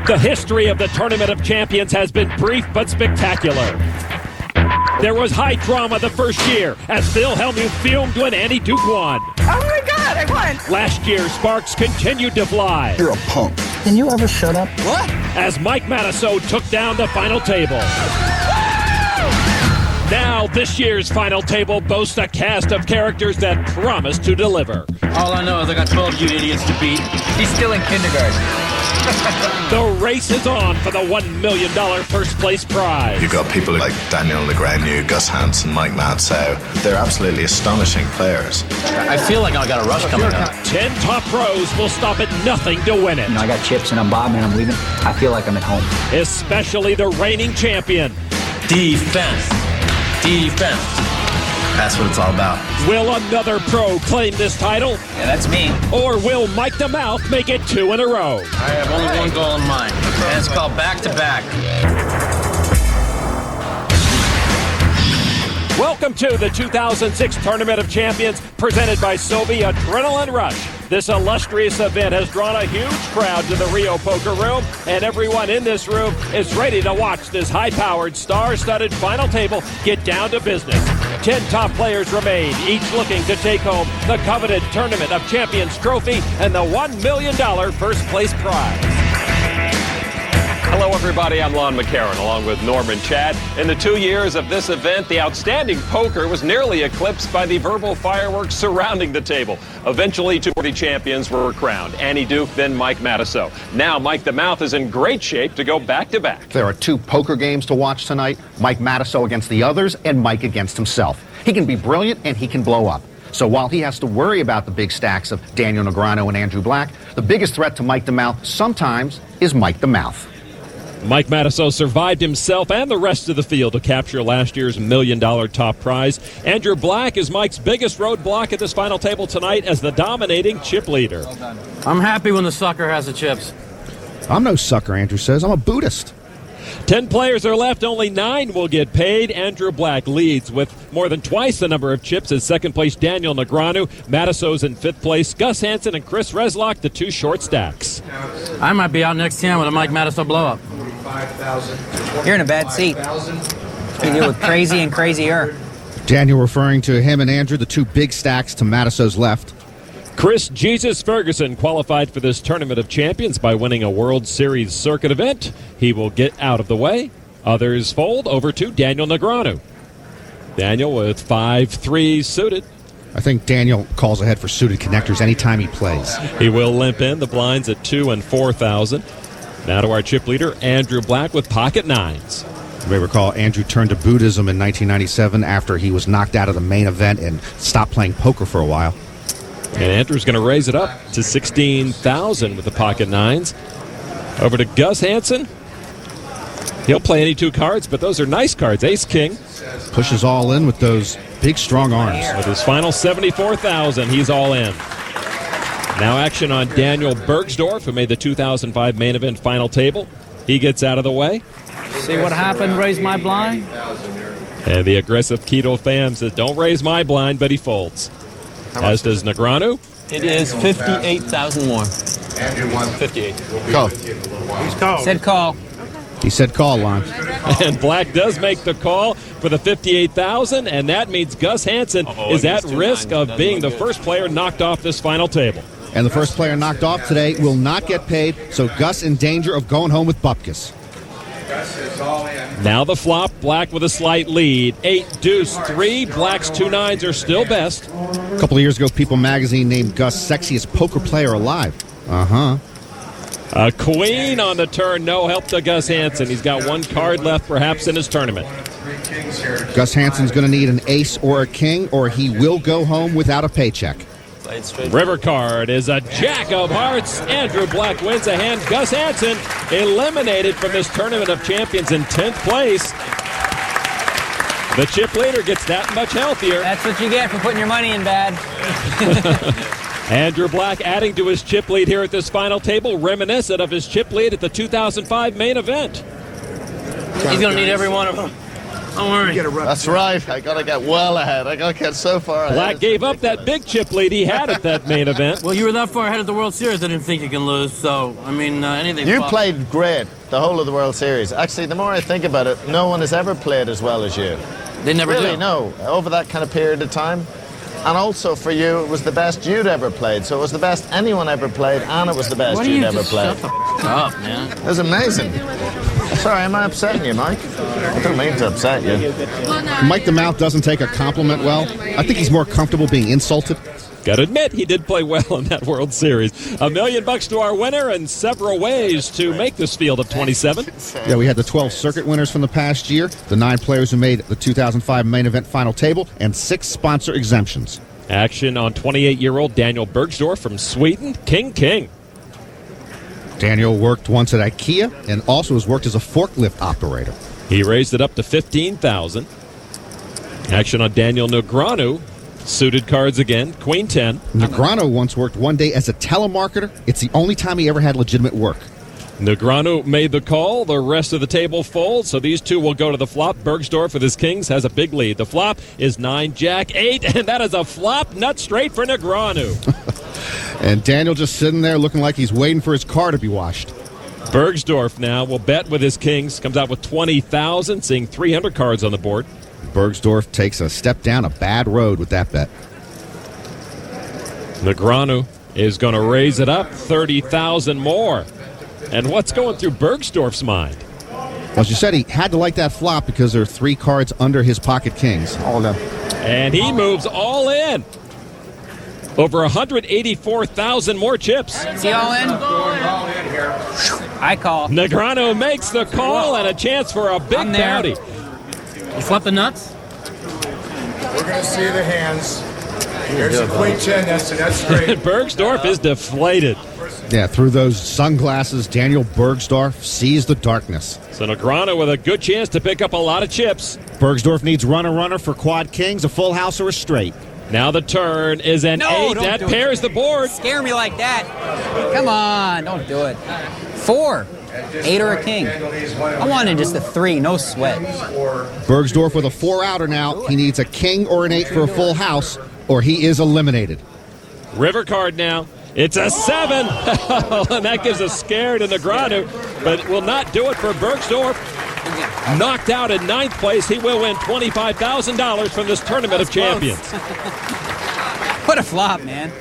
The history of the Tournament of Champions has been brief but spectacular. There was high drama the first year as Phil Hellmuth fumed when Andy Duke won. Oh my God, I won! Last year, sparks continued to fly. You're a punk. Can you ever shut up? What? As Mike Matusow took down the final table. Now, this year's final table boasts a cast of characters that promise to deliver. All I know is I got 12 you idiots to beat. He's still in kindergarten. The race is on for the $1 million first place prize. You've got people like Daniel Negreanu, Gus Hansen, Mike Matusow. They're absolutely astonishing players. I feel like I got a rush coming up. 10 top pros will stop at nothing to win it. You know, I got chips and I'm bobbing and I'm leaving. I feel like I'm at home. Especially the reigning champion. Defense. Defense. That's what it's all about. Will another pro claim this title? Yeah, that's me. Or will Mike the Mouth make it 2 in a row? I have only one goal in mind, and it's called back-to-back. Welcome to the 2006 Tournament of Champions, presented by Sobe Adrenaline Rush. This illustrious event has drawn a huge crowd to the Rio Poker Room, and everyone in this room is ready to watch this high-powered, star-studded final table get down to business. 10 top players remain, each looking to take home the coveted Tournament of Champions trophy and the $1 million first place prize. Hello, everybody. I'm Lon McCarron, along with Norman Chad. In the 2 years of this event, the outstanding poker was nearly eclipsed by the verbal fireworks surrounding the table. Eventually, 2 worthy champions were crowned. Andy Duke, then Mike Matusow. Now, Mike the Mouth is in great shape to go back-to-back. There are 2 poker games to watch tonight. Mike Matusow against the others, and Mike against himself. He can be brilliant, and he can blow up. So while he has to worry about the big stacks of Daniel Negreanu and Andrew Black, the biggest threat to Mike the Mouth sometimes is Mike the Mouth. Mike Matusow survived himself and the rest of the field to capture last year's $1 million top prize. Andrew Black is Mike's biggest roadblock at this final table tonight as the dominating chip leader. I'm happy when the sucker has the chips. I'm no sucker, Andrew says. I'm a Buddhist. 10 players are left. Only 9 will get paid. Andrew Black leads with more than twice the number of chips as second place Daniel Negreanu. Matusow's in 5th place. Gus Hansen and Chris Reslock, the 2 short stacks. I might be out next time with a Mike Matusow blow-up. You're in a bad seat. You deal with crazy and crazier. Daniel referring to him and Andrew, the 2 big stacks to Matusow's left. Chris Jesus Ferguson qualified for this Tournament of Champions by winning a World Series circuit event. He will get out of the way. Others fold over to Daniel Negreanu. Daniel with 5-3 suited. I think Daniel calls ahead for suited connectors anytime he plays. He will limp in the blinds at 2 and 4,000. Now to our chip leader, Andrew Black with pocket 9s. You may recall Andrew turned to Buddhism in 1997 after he was knocked out of the main event and stopped playing poker for a while. And Andrew's going to raise it up to 16,000 with the pocket 9s. Over to Gus Hansen. He'll play any 2 cards, but those are nice cards. Ace-King. Pushes all in with those big, strong arms. With his final 74,000, he's all in. Now action on Daniel Bergsdorf, who made the 2005 main event final table. He gets out of the way. See what happened, raise my blind? And the aggressive Keto fan says, don't raise my blind, but he folds. As does Negreanu. It is 58,000 more. 58. Call. Said call. He said call, Lon. And Black does make the call for the 58,000, and that means Gus Hansen is at risk of being the first player knocked off this final table. And the first player knocked off today will not get paid, so Gus in danger of going home with bupkis. Now the flop, Black with a slight lead. 8 deuce 3. Black's 2 9s are still best. A couple of years ago, People magazine named Gus sexiest poker player alive. Uh-huh. A queen on the turn. No help to Gus Hansen. He's got 1 card left, perhaps, in his tournament. Gus Hansen's going to need an ace or a king, or he will go home without a paycheck. River card is a jack of hearts. Andrew Black wins a hand. Gus Hansen eliminated from this Tournament of Champions in 10th place. The chip leader gets that much healthier. That's what you get for putting your money in bad. Andrew Black adding to his chip lead here at this final table, reminiscent of his chip lead at the 2005 main event. He's going to need every one of them. Don't worry. That's right. I got to get well ahead. I got to get so far ahead. Black gave up that big chip lead he had at that main event. Well, you were that far ahead of the World Series, I didn't think you can lose. So, I mean, anything. You played great the whole of the World Series. Actually, the more I think about it, no one has ever played as well as you. They never really, do. No. Over that kind of period of time. And also for you, it was the best you'd ever played. So it was the best anyone ever played, and it was the best you'd ever played. Shut the f*** up, man. It was amazing. Sorry, am I upsetting you, Mike? I don't mean to upset you. Mike the Mouth doesn't take a compliment well. I think he's more comfortable being insulted. Gotta admit, he did play well in that World Series. $1 million to our winner and several ways to make this field of 27. Yeah, we had the 12 circuit winners from the past year, the 9 players who made the 2005 main event final table, and 6 sponsor exemptions. Action on 28-year-old Daniel Bergsdorf from Sweden, King. Daniel worked once at IKEA and also has worked as a forklift operator. He raised it up to $15,000. Action on Daniel Negreanu. Suited cards again, Queen 10. Negreanu once worked one day as a telemarketer. It's the only time he ever had legitimate work. Negreanu made the call. The rest of the table folds, so these two will go to the flop. Bergsdorf with his kings has a big lead. The flop is 9, Jack, 8, and that is a flop nut straight for Negreanu. And Daniel just sitting there looking like he's waiting for his car to be washed. Bergsdorf now will bet with his kings. Comes out with 20,000, seeing 300 cards on the board. Bergsdorf takes a step down a bad road with that bet. Negreanu is going to raise it up 30,000 more. And what's going through Bergsdorf's mind? Well, as you said, he had to like that flop because there are 3 cards under his pocket kings. All of them. And he moves all in. Over 184,000 more chips. Is he all in? I call. Negreanu makes the call and a chance for a big bounty. You flip the nuts? We're going to see the hands. Here's the Queen 10. That's great. Bergsdorf is deflated. Yeah, through those sunglasses, Daniel Bergsdorf sees the darkness. So Negreanu with a good chance to pick up a lot of chips. Bergsdorf needs runner for quad kings, a full house, or a straight. Now the turn is an 8. That pairs the board. Scare me like that. Come on, don't do it. 4. 8 or a king. I wanted just a 3, no sweat. Bergsdorf with a 4-outer now. He needs a king or an 8 for a full house, or he is eliminated. River card now. It's a 7. And that gives a scare to Negreanu, but will not do it for Bergsdorf. Knocked out in 9th place, he will win $25,000 from this Tournament of Champions. What a flop, man.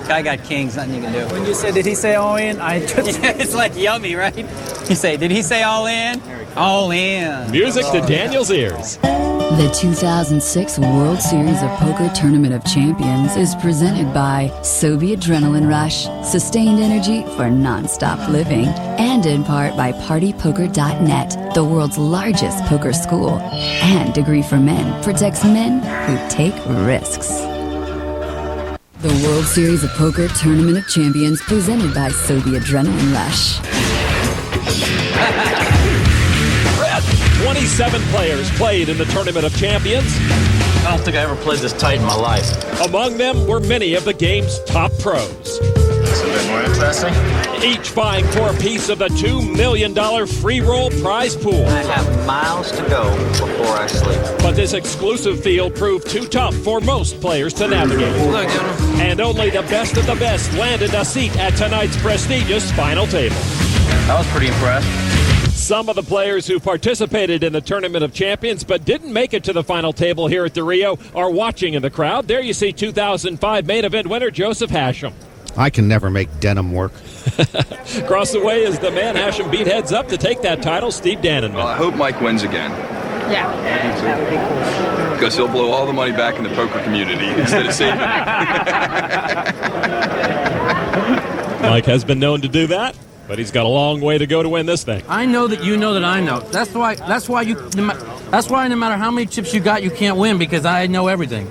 Guy got kings, nothing you can do. When you said, did he say all in? It's like yummy, right? You say, did he say all in? All in. Music to Daniel's ears. The 2006 World Series of Poker Tournament of Champions is presented by Soviet Adrenaline Rush, sustained energy for non-stop living, and in part by PartyPoker.net, the world's largest poker school, and Degree for Men protects men who take risks. The World Series of Poker Tournament of Champions presented by Soviet Adrenaline Rush. 27 players played in the Tournament of Champions. I don't think I ever played this tight in my life. Among them were many of the game's top pros. It's a bit more interesting. Each vying for a piece of the $2 million free roll prize pool. I have miles to go before I sleep. But this exclusive field proved too tough for most players to navigate. And only the best of the best landed a seat at tonight's prestigious final table. I was pretty impressed. Some of the players who participated in the Tournament of Champions but didn't make it to the final table here at the Rio are watching in the crowd. There you see 2005 main event winner Joseph Hashem. I can never make denim work. Across the way is the man Hashem beat heads up to take that title, Steve Dannenman. Well, I hope Mike wins again. Yeah, that would be cool. Because he'll blow all the money back in the poker community instead of saving it. Mike has been known to do that, but he's got a long way to go to win this thing. I know that you know that I know. That's why no matter how many chips you got, you can't win, because I know everything.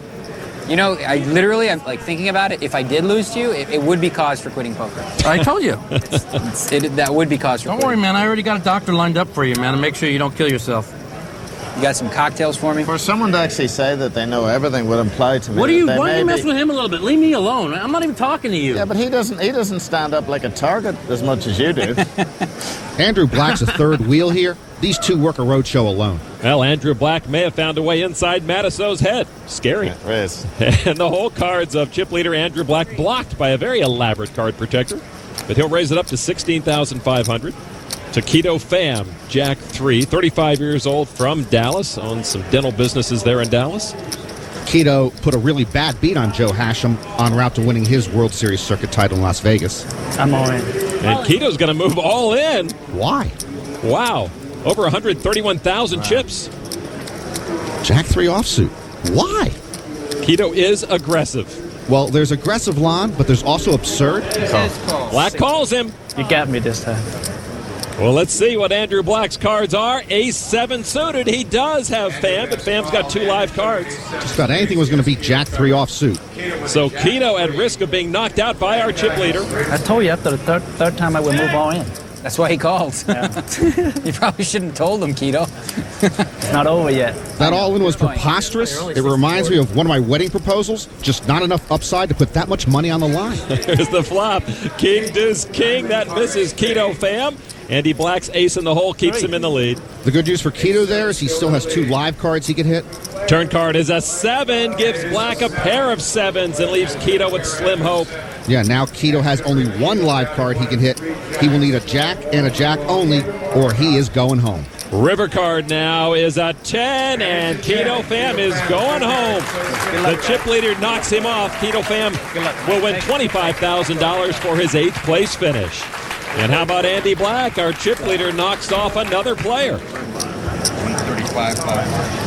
You know, I'm like thinking about it. If I did lose to you, it would be cause for quitting poker. I told you. That would be cause for Don't quitting. worry, man. I already got a doctor lined up for you, man, to make sure you don't kill yourself. You got some cocktails for me? For someone to actually say that they know everything would imply to me. What are you? that they Why don't you may mess be- with him a little bit? Leave me alone. I'm not even talking to you. Yeah, but he doesn't stand up like a target as much as you do. Andrew Black's a third wheel here. These two work a roadshow alone. Well, Andrew Black may have found a way inside Matusow's head. Scary. It is. And the whole cards of chip leader Andrew Black blocked by a very elaborate card protector. But he'll raise it up to $16,500. Taquito Pham, Jack 3, 35 years old, from Dallas, owns some dental businesses there in Dallas. Keto put a really bad beat on Joe Hashem en route to winning his World Series circuit title in Las Vegas. I'm all in. And Keto's going to move all in. Why? Wow. Over 131,000 chips. Jack 3 offsuit. Why? Keto is aggressive. Well, there's aggressive Lon, but there's also absurd. Black calls him. You got me this time. Well, let's see what Andrew Black's cards are. Ace 7 suited. He does have Pham, but Pham's got 2 live cards. Just about anything was going to beat Jack 3 offsuit. So Keto at risk of being knocked out by our chip leader. I told you after the third time I would move all in. That's why he called. Yeah. You probably shouldn't have told him, Keto. It's not over yet. That all-in was preposterous. It reminds me of one of my wedding proposals. Just not enough upside to put that much money on the line. There's the flop. King, deuce, king. That misses Keto Pham. Andy Black's ace in the hole keeps him in the lead. The good news for Keto there is he still has 2 live cards he can hit. Turn card is a 7. Gives Black a pair of 7s and leaves Keto with slim hope. Yeah, now Keto has only 1 live card he can hit. He will need a jack and a jack only, or he is going home. River card now is a 10, and Keto Pham is going home. The chip leader knocks him off. Keto Pham will win $25,000 for his 8th place finish. And how about Andy Black? Our chip leader knocks off another player.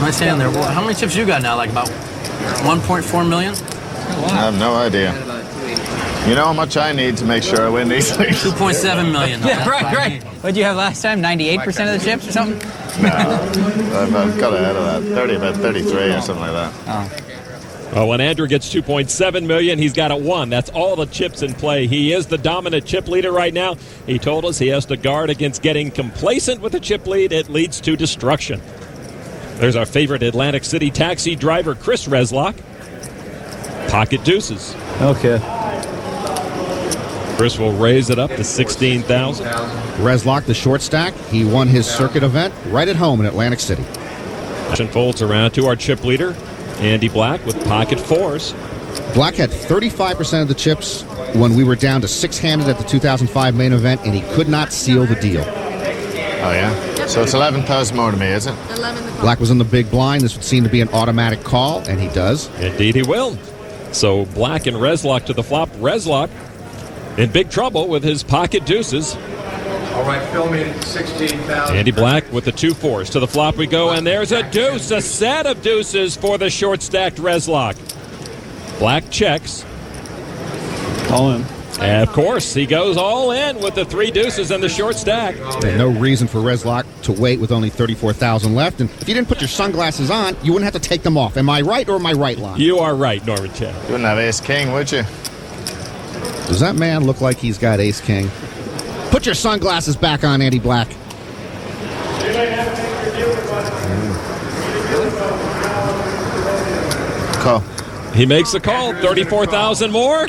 Nice hand there. Well, how many chips you got now? Like about 1.4 million? I have no idea. You know how much I need to make sure I win these things? 2.7 million. Yeah, right. What'd you have last time? 98% of the chips or something? No, I've got ahead of that. About 33 or something like that. Oh. Well, when Andrew gets 2.7 million, he's got a 1. That's all the chips in play. He is the dominant chip leader right now. He told us he has to guard against getting complacent with the chip lead. It leads to destruction. There's our favorite Atlantic City taxi driver, Chris Reslock. Pocket deuces. Okay. Chris will raise it up to 16,000. Reslock, the short stack, he won his circuit event right at home in Atlantic City. Action folds around to our chip leader, Andy Black, with pocket 4s. Black had 35% of the chips when we were down to 6-handed at the 2005 main event, and he could not seal the deal. Oh, yeah? So it's 11,000 more to me, is it? Black was in the big blind. This would seem to be an automatic call, and he does. Indeed he will. So Black and Reslock to the flop. Reslock in big trouble with his pocket deuces. All right, fill me 16,000. Andy Black with the 2 4s. To the flop we go, and there's a deuce, a set of deuces for the short-stacked Reslock. Black checks. All in. And of course, he goes all in with the 3 deuces and the short stack. There's no reason for Reslock to wait with only 34,000 left. And if you didn't put your sunglasses on, you wouldn't have to take them off. Am I right or am I right, Lon? You are right, Norman Chad. You wouldn't have ace-king, would you? Does that man look like he's got ace-king? Put your sunglasses back on, Andy Black. Call. He makes a call. 34,000 more.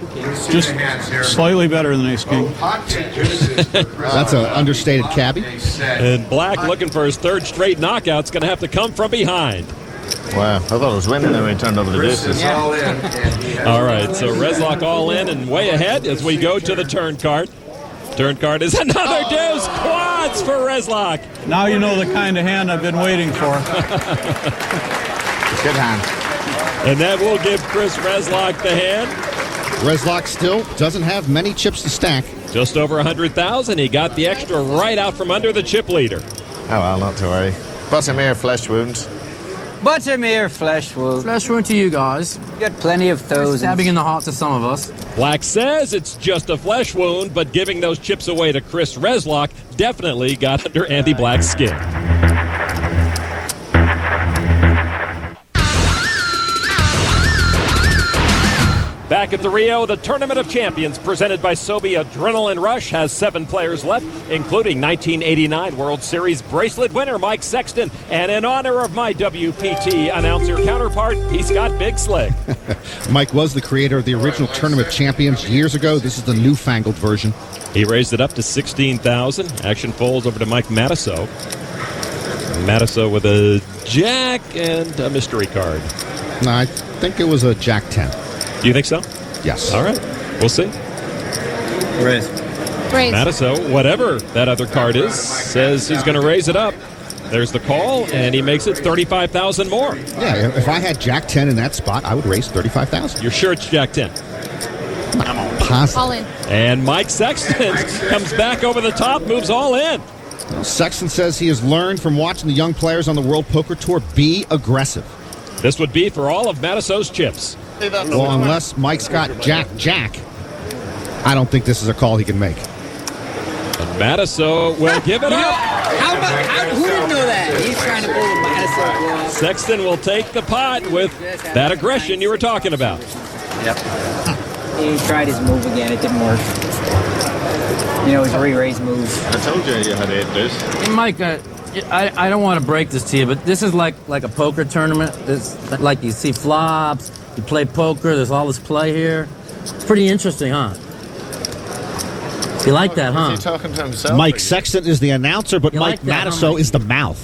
Just Slightly better than ace king. That's an understated cabbie. And Black, looking for his 3rd straight knockout, is going to have to come from behind. Wow, I thought it was winning and we turned over the deuces. all in. All right, so Reslock all in and way ahead as we go to the turn card. Turn card is another deuce. Quads for Reslock. Now you know the kind of hand I've been waiting for. Good hand. And that will give Chris Reslock the hand. Reslock still doesn't have many chips to stack. Just over 100,000. He got the extra right out from under the chip leader. Oh, well, not to worry. Buttermere flesh wounds. Buttermere flesh wound. Flash run to you guys. Got plenty of those. Stabbing in the heart to some of us. Black says it's just a flesh wound, but giving those chips away to Chris Reslock definitely got under Andy Black's skin. Back at the Rio, the Tournament of Champions presented by Sobe Adrenaline Rush has 7 players left, including 1989 World Series bracelet winner Mike Sexton. And in honor of my WPT announcer counterpart, he's got Big Slick. Mike was the creator of the original Tournament of Champions years ago. This is the newfangled version. He raised it up to 16,000. Action folds over to Mike Matusow. Matusow with a jack and a mystery card. No, I think it was a Jack 10. Do you think so? Yes. All right. We'll see. Raise. Matusow, whatever that other card is, says he's going to raise it up. There's the call, and he makes it 35,000 more. Yeah, if I had Jack 10 in that spot, I would raise 35,000. You're sure it's Jack 10? I'm positive. All in. And Mike Sexton comes back over the top, moves all in. Well, Sexton says he has learned from watching the young players on the World Poker Tour, be aggressive. This would be for all of Matusow's chips. Well, unless Mike's got Jack, I don't think this is a call he can make. And Matusow will give it up. Who didn't know that? He's trying to pull the Matusow bluff. Sexton will take the pot with that aggression you were talking about. Yep. He tried his move again. It didn't work. You know, his re-raise move. I told you you had 8 deuce. Hey, Mike, I don't want to break this to you, but this is like a poker tournament. This, like you see flops, you play poker, there's all this play here. It's pretty interesting, huh? You like that, huh? Is he talking to himself? Mike Sexton is the announcer, but You Mike like that, Matusow huh, is the mouth.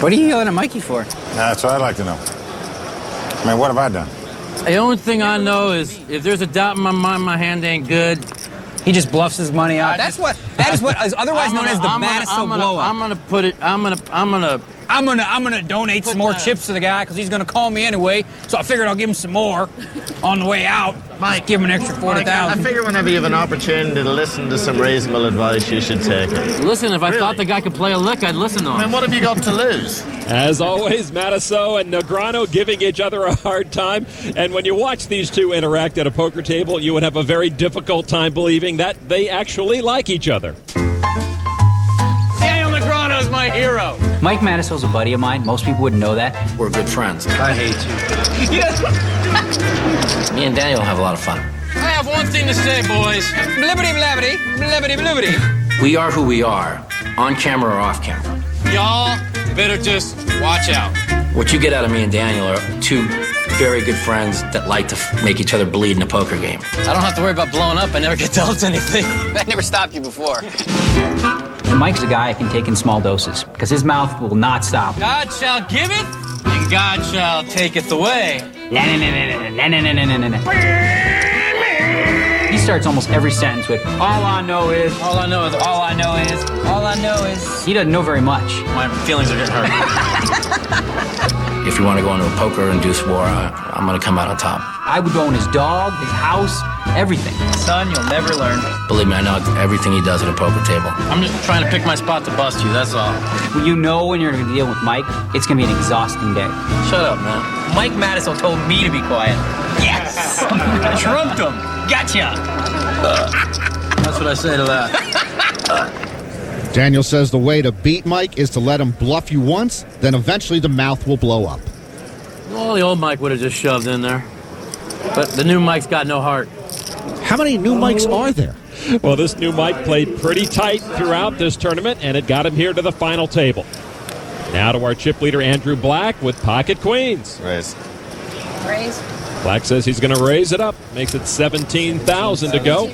What are you yelling at Mikey for? That's what I'd like to know. I mean, what have I done? The only thing I know is if there's a doubt in my mind, my hand ain't good. He just bluffs his money out. That is what is otherwise known as the Matusow blowout. I'm gonna donate some more chips to the guy because he's gonna call me anyway. So I figured I'll give him some more on the way out. Mike, give him an extra 40,000. I figure whenever you have an opportunity to listen to some reasonable advice, you should take it. Listen, if I thought the guy could play a lick, I'd listen to him. Man, what have you got to lose? As always, Matusow and Negreanu giving each other a hard time. And when you watch these two interact at a poker table, you would have a very difficult time believing that they actually like each other. Daniel Negreanu is my hero. Mike Matusow's a buddy of mine. Most people wouldn't know that. We're good friends. I hate you. Yes. Me and Daniel have a lot of fun. I have one thing to say, boys. Blibbity blabbity, blibbity blibbity. We are who we are, on camera or off camera. Y'all better just watch out. What you get out of me and Daniel are 2 very good friends that like to make each other bleed in a poker game. I don't have to worry about blowing up. I never get dealt anything. That never stopped you before. And Mike's a guy I can take in small doses because his mouth will not stop. God shall give it, and God shall taketh away. He starts almost every sentence with, all I know is. All I know is. All I know is. All I know is. He doesn't know very much. My feelings are getting hurt. If you want to go into a poker induced war, I'm going to come out on top. I would own his dog, his house, everything. Son, you'll never learn. Believe me, I know everything he does at a poker table. I'm just trying to pick my spot to bust you, that's all. When you know when you're going to deal with Mike, it's going to be an exhausting day. Shut up, man. Mike Matusow told me to be quiet. Yes! I trumped him. Gotcha. That's what I say to that. Daniel says the way to beat Mike is to let him bluff you once, then eventually the mouth will blow up. Well, the old Mike would have just shoved in there. But the new Mike's got no heart. How many new Mikes are there? Well, this new Mike played pretty tight throughout this tournament, and it got him here to the final table. Now to our chip leader, Andrew Black, with pocket queens. Raise. Raise. Black says he's going to raise it up. Makes it 17,000 to go.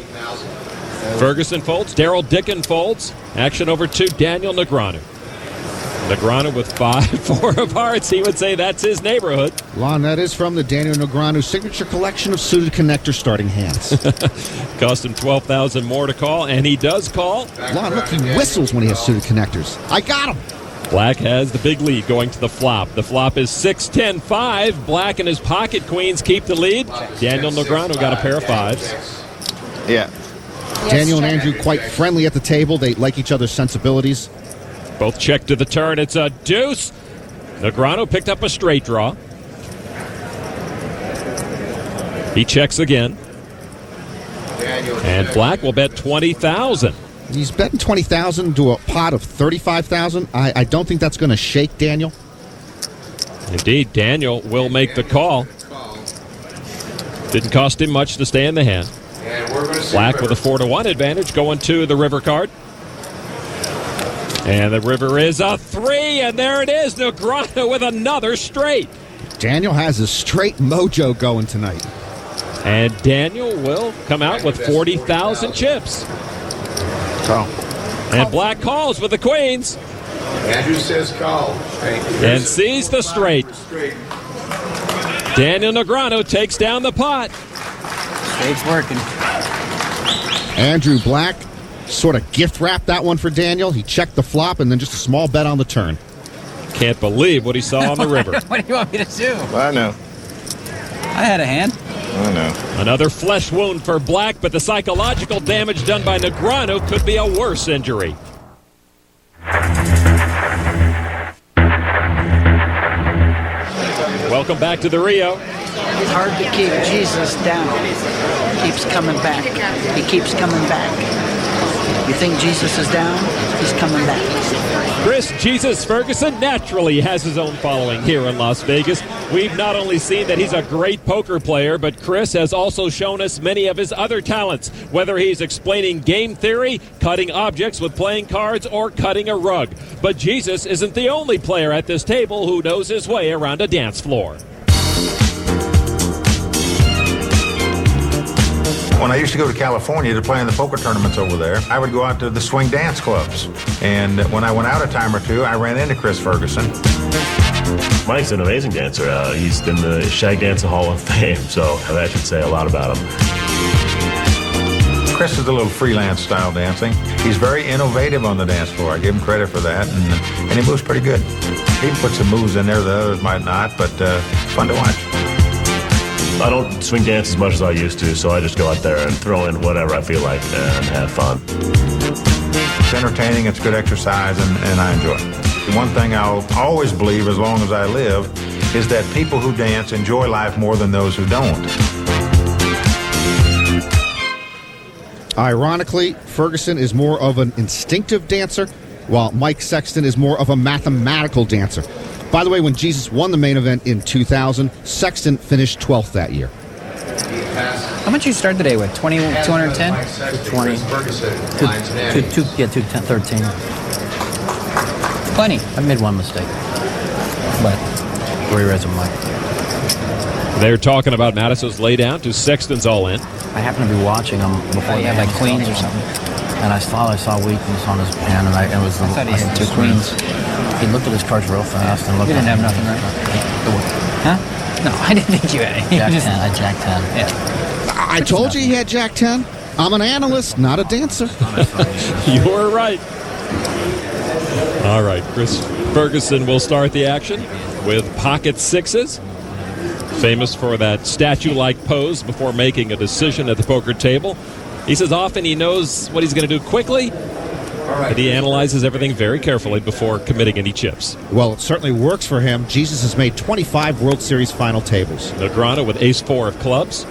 Ferguson folds. Daryl Dickin folds. Action over to Daniel Negreanu. Negreanu with 5-4 of hearts. He would say that's his neighborhood. Lon, that is from the Daniel Negreanu signature collection of suited connector starting hands. Cost him 12,000 more to call, and he does call. Lon, look, he whistles when he has suited connectors. I got him. Black has the big lead going to the flop. The flop is 6-10-5. Black and his pocket queens keep the lead. Daniel Negreanu got a pair of 5s. Yeah. Daniel and Andrew quite friendly at the table. They like each other's sensibilities. Both check to the turn. It's a deuce. Negreanu picked up a straight draw. He checks again. And Black will bet 20,000. He's betting 20,000 to a pot of 35,000. I don't think that's going to shake Daniel. Indeed, Daniel will make the call. Didn't cost him much to stay in the hand. Black with a 4-1 advantage going to the river card. And the river is a 3, and there it is. Negreanu with another straight. Daniel has a straight mojo going tonight. And Daniel will come out with 40,000 chips. Call. And Black calls with the queens. Andrew says call. And sees the straight. Daniel Negreanu takes down the pot. Straight's working. Andrew Black sort of gift wrapped that one for Daniel. He checked the flop and then just a small bet on the turn. Can't believe what he saw on the river. What do you want me to do? I know. I had a hand. I know. Another flesh wound for Black, but the psychological damage done by Negreanu could be a worse injury. Welcome back to the Rio. It's hard to keep Jesus down. He keeps coming back. He keeps coming back. You think Jesus is down? He's coming back. Chris Jesus Ferguson naturally has his own following here in Las Vegas. We've not only seen that he's a great poker player, but Chris has also shown us many of his other talents, whether he's explaining game theory, cutting objects with playing cards, or cutting a rug. But Jesus isn't the only player at this table who knows his way around a dance floor. When I used to go to California to play in the poker tournaments over there, I would go out to the swing dance clubs. And when I went out a time or two, I ran into Chris Ferguson. Mike's an amazing dancer. He's in the Shag Dancing Hall of Fame, so that should say a lot about him. Chris is a little freelance style dancing. He's very innovative on the dance floor. I give him credit for that, and he moves pretty good. He puts some moves in there that others might not, but fun to watch. I don't swing dance as much as I used to, so I just go out there and throw in whatever I feel like and have fun. It's entertaining, it's good exercise, and I enjoy it. One thing I'll always believe as long as I live is that people who dance enjoy life more than those who don't. Ironically, Ferguson is more of an instinctive dancer, while Mike Sexton is more of a mathematical dancer. By the way, when Jesus won the main event in 2000, Sexton finished 12th that year. How much you start the day with? 210? 20. 213. Plenty. I made one mistake. But 3 reds of Mike. They're talking about Matusow's laydown to Sexton's all in. I happened to be watching him before he had like queens or something. And I saw weakness on his hand, and I thought he had 2 queens. He looked at his cards real fast and looked. You didn't have nothing, right? Huh? No, I didn't think you had anything. Jack 10. I Jack 10. Yeah. I told you he had Jack 10. I'm an analyst, not a dancer. You were right. All right, Chris Ferguson will start the action with pocket sixes. Famous for that statue-like pose before making a decision at the poker table. He says often he knows what he's going to do quickly, but he analyzes everything very carefully before committing any chips. Well, it certainly works for him. Jesus has made 25 World Series final tables. Negreanu with ace-4 of clubs.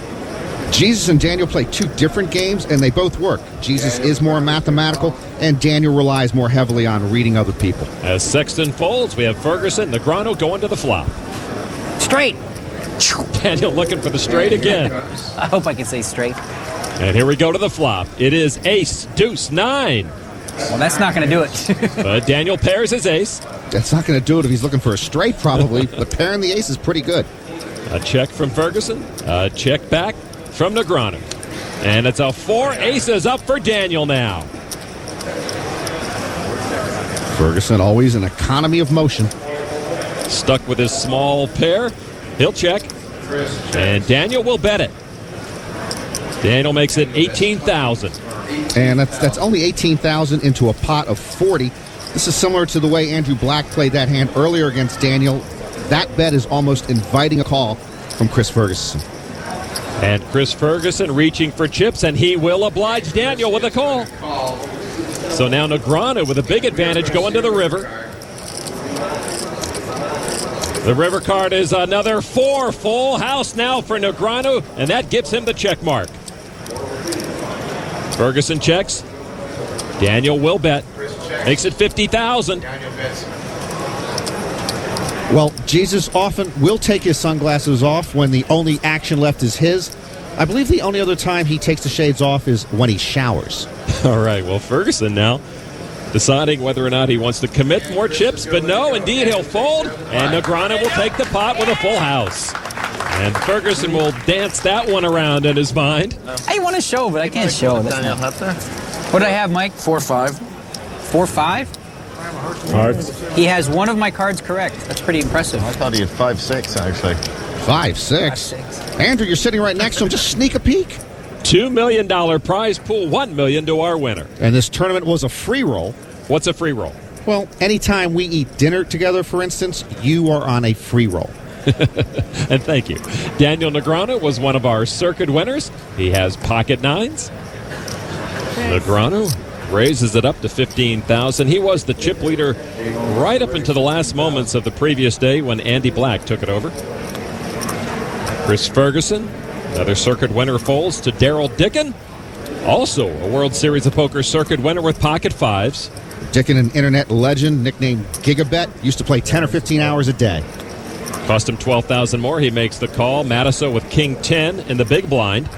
Jesus and Daniel play 2 different games, and they both work. Jesus is more mathematical, and Daniel relies more heavily on reading other people. As Sexton folds, we have Ferguson, Negreanu going to the flop. Straight. Daniel looking for the straight again. I hope I can say straight. And here we go to the flop. It is ace, deuce, 9. Well, that's not going to do it. Daniel pairs his ace. That's not going to do it if he's looking for a straight, probably. But pairing the ace is pretty good. A check from Ferguson. A check back from Negreanu. And it's a 4 aces up for Daniel now. Ferguson always an economy of motion. Stuck with his small pair. He'll check. And Daniel will bet it. Daniel makes it 18,000. And that's only 18,000 into a pot of 40. This is similar to the way Andrew Black played that hand earlier against Daniel. That bet is almost inviting a call from Chris Ferguson. And Chris Ferguson reaching for chips, and he will oblige Daniel with a call. So now Negreanu with a big advantage going to the river. The river card is another 4, full house now for Negreanu, and that gives him the check mark. Ferguson checks. Daniel will bet. Makes it 50,000. Well, Jesus often will take his sunglasses off when the only action left is his. I believe the only other time he takes the shades off is when he showers. All right, well, Ferguson now deciding whether or not he wants to commit more chips, but no, indeed, he'll fold, and Negreanu will take the pot with a full house. And Ferguson will dance that one around in his mind. I want to show, but I can't show. Daniel Hepner? What did I have, Mike? 4-5. 4-5? Hearts. He has one of my cards correct. That's pretty impressive. I thought he had 5-6, actually. 5-6? Andrew, you're sitting right next to him. Just sneak a peek. $2 million prize pool, $1 million to our winner. And this tournament was a free roll. What's a free roll? Well, anytime we eat dinner together, for instance, you are on a free roll. And thank you. Daniel Negreanu was one of our circuit winners. He has pocket nines. Negreanu raises it up to $15,000. He was the chip leader right up into the last moments of the previous day when Andy Black took it over. Chris Ferguson, another circuit winner, folds to Daryl Dickin, also a World Series of Poker circuit winner with pocket fives. Dickin, an internet legend, nicknamed Gigabet, used to play 10 or 15 hours a day. Cost him $12,000 more. He makes the call. Matusow with King 10 in the big blind.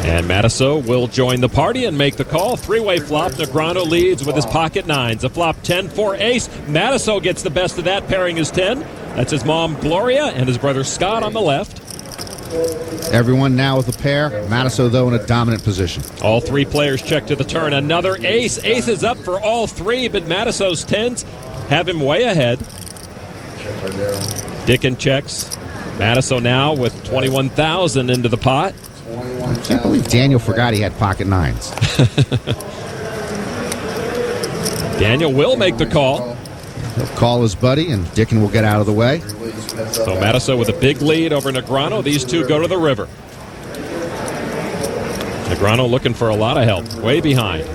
And Matusow will join the party and make the call. Three-way flop. Negreanu leads with his pocket nines. A flop 10-4 ace. Matusow gets the best of that, pairing his 10. That's his mom, Gloria, and his brother, Scott, on the left. Everyone now with a pair. Matusow, though, in a dominant position. All three players check to the turn. Another ace. Ace is up for all three, but Matusow's 10s have him way ahead. Dickin checks. Matusow now with $21,000 into the pot. I can't believe Daniel forgot he had pocket nines. Daniel will make the call. He'll call his buddy, and Dickin will get out of the way. So Matusow with a big lead over Negreanu. These two go to the river. Negreanu looking for a lot of help. Way behind.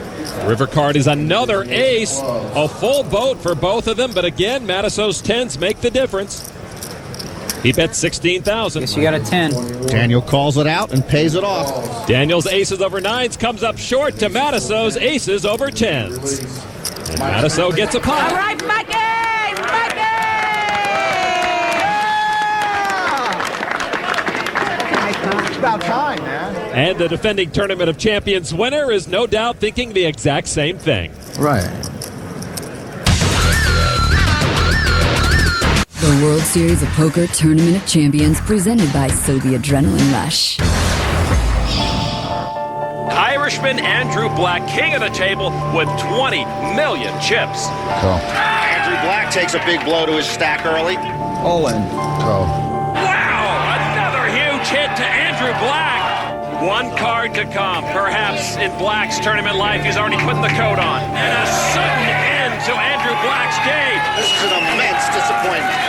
River card is another ace. A full boat for both of them, but again, Matusow's 10s make the difference. He bet $16,000. Guess you got a 10. Daniel calls it out and pays it off. Daniel's aces over nines comes up short to Matusow's aces over 10s. And Matusow gets a pot. All right, Mikey! It's about time, man. And the defending Tournament of Champions winner is no doubt thinking the exact same thing. Right. The World Series of Poker Tournament of Champions presented by Soviet Adrenaline Rush. Irishman Andrew Black, king of the table with 20 million chips. Cool. Andrew Black takes a big blow to his stack early. All in. Cool. Wow, another huge hit to Andrew Black. One card to come. Perhaps in Black's tournament life, he's already putting the coat on. And a sudden end to Andrew Black's day. This is an immense disappointment.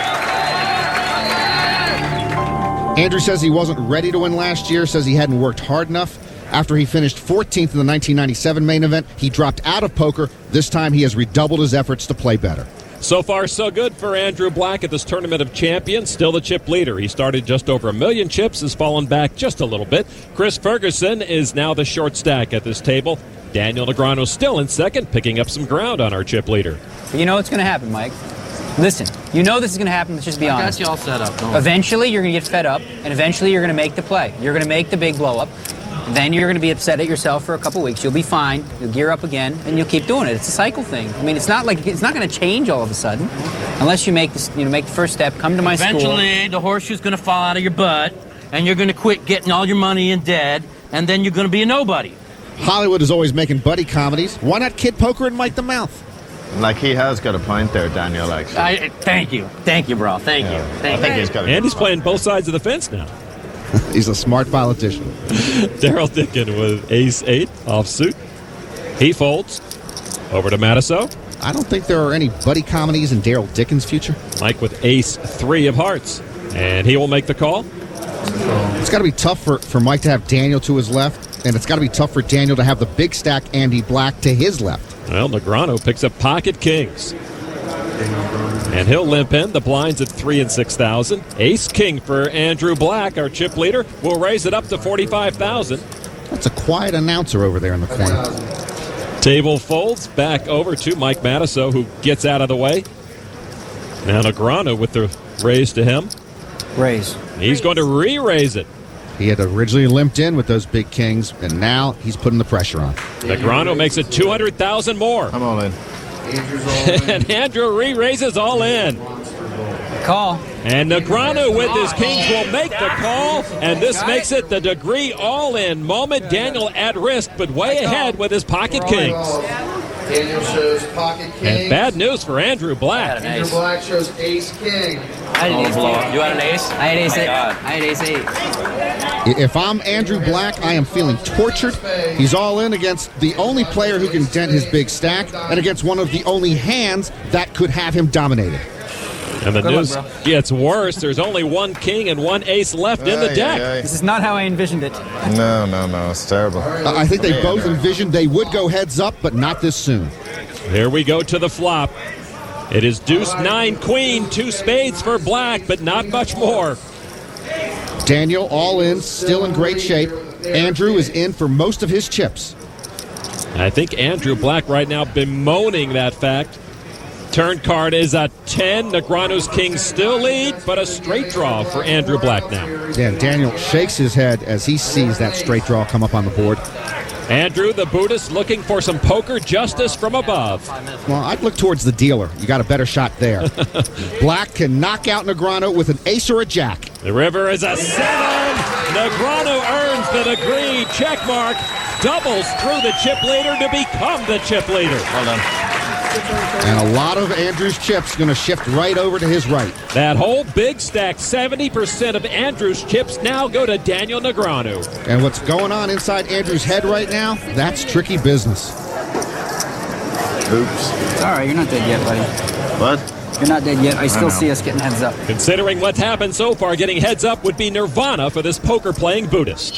Andrew says he wasn't ready to win last year, says he hadn't worked hard enough. After he finished 14th in the 1997 main event, he dropped out of poker. This time he has redoubled his efforts to play better. So far, so good for Andrew Black at this Tournament of Champions. Still the chip leader. He started just over 1 million chips, has fallen back just a little bit. Chris Ferguson is now the short stack at this table. Daniel Negreanu still in second, picking up some ground on our chip leader. You know what's going to happen, Mike. Listen, you know this is going to happen. Let's just be honest. I got you all set up. Don't Eventually, you're going to get fed up, and eventually, you're going to make the play. You're going to make the big blow up. Then you're going to be upset at yourself for a couple weeks. You'll be fine. You'll gear up again, and you'll keep doing it. It's a cycle thing. I mean, it's not going to change all of a sudden, unless you make this, make the first step. Come to my school. Eventually, the horseshoe's going to fall out of your butt, and you're going to quit getting all your money in debt, and then you're going to be a nobody. Hollywood is always making buddy comedies. Why not Kid Poker and Mike the Mouth? Like, he has got a point there, Daniel, actually. Thank you, bro. Thank you. I think he's got a And he's playing both sides of the fence now. He's a smart politician. Daryl Dickin with ace-8 offsuit. He folds. Over to Matusow. I don't think there are any buddy comedies in Daryl Dickin's future. Mike with ace-3 of hearts. And he will make the call. It's got to be tough for Mike to have Daniel to his left, and it's got to be tough for Daniel to have the big stack Andy Black to his left. Well, Negreanu picks up pocket kings. And he'll limp in. The blinds at 3 and 6,000. Ace king for Andrew Black, our chip leader. Will raise it up to 45,000. That's a quiet announcer over there in the corner. Table folds back over to Mike Matusow, who gets out of the way. Now Negreanu with the raise to him. Raise. He's going to re-raise it. He had originally limped in with those big kings, and now he's putting the pressure on. Negreanu makes it 200,000 more. I'm all in. And Andrew re-raises all in. Call. And Negreanu with his kings will make the call, and this makes it the degree all-in moment. Daniel at risk, but way ahead with his pocket kings. Daniel shows pocket king. And bad news for Andrew Black. Andrew Black shows ace king. I had an ace. You had an ace? I had ace Oh my 8. God. I had ace 8. If I'm Andrew Black, I am feeling tortured. He's all in against the only player who can dent his big stack and against one of the only hands that could have him dominated. And the news gets worse. There's only one king and one ace left in the deck. This is not how I envisioned it. No, it's terrible. I think they both envisioned they would go heads up, but not this soon. Here we go to the flop. It is deuce 9 queen, 2 spades for Black, but not much more. Daniel all in, still in great shape. Andrew is in for most of his chips. I think Andrew Black right now bemoaning that fact. Turn card is a 10. Negreanu's kings still lead, but a straight draw for Andrew Black now. Yeah, Daniel shakes his head as he sees that straight draw come up on the board. Andrew, the Buddhist, looking for some poker justice from above. Well, I'd look towards the dealer. You got a better shot there. Black can knock out Negreanu with an ace or a jack. The river is a 7. Negreanu earns the degree. Check mark. Doubles through the chip leader to become the chip leader. Well done. And a lot of Andrew's chips going to shift right over to his right. That whole big stack, 70% of Andrew's chips now go to Daniel Negreanu. And what's going on inside Andrew's head right now, that's tricky business. Oops. It's all right. You're not dead yet, buddy. What? You're not dead yet. I still see us getting heads up. Considering what's happened so far, getting heads up would be nirvana for this poker-playing Buddhist.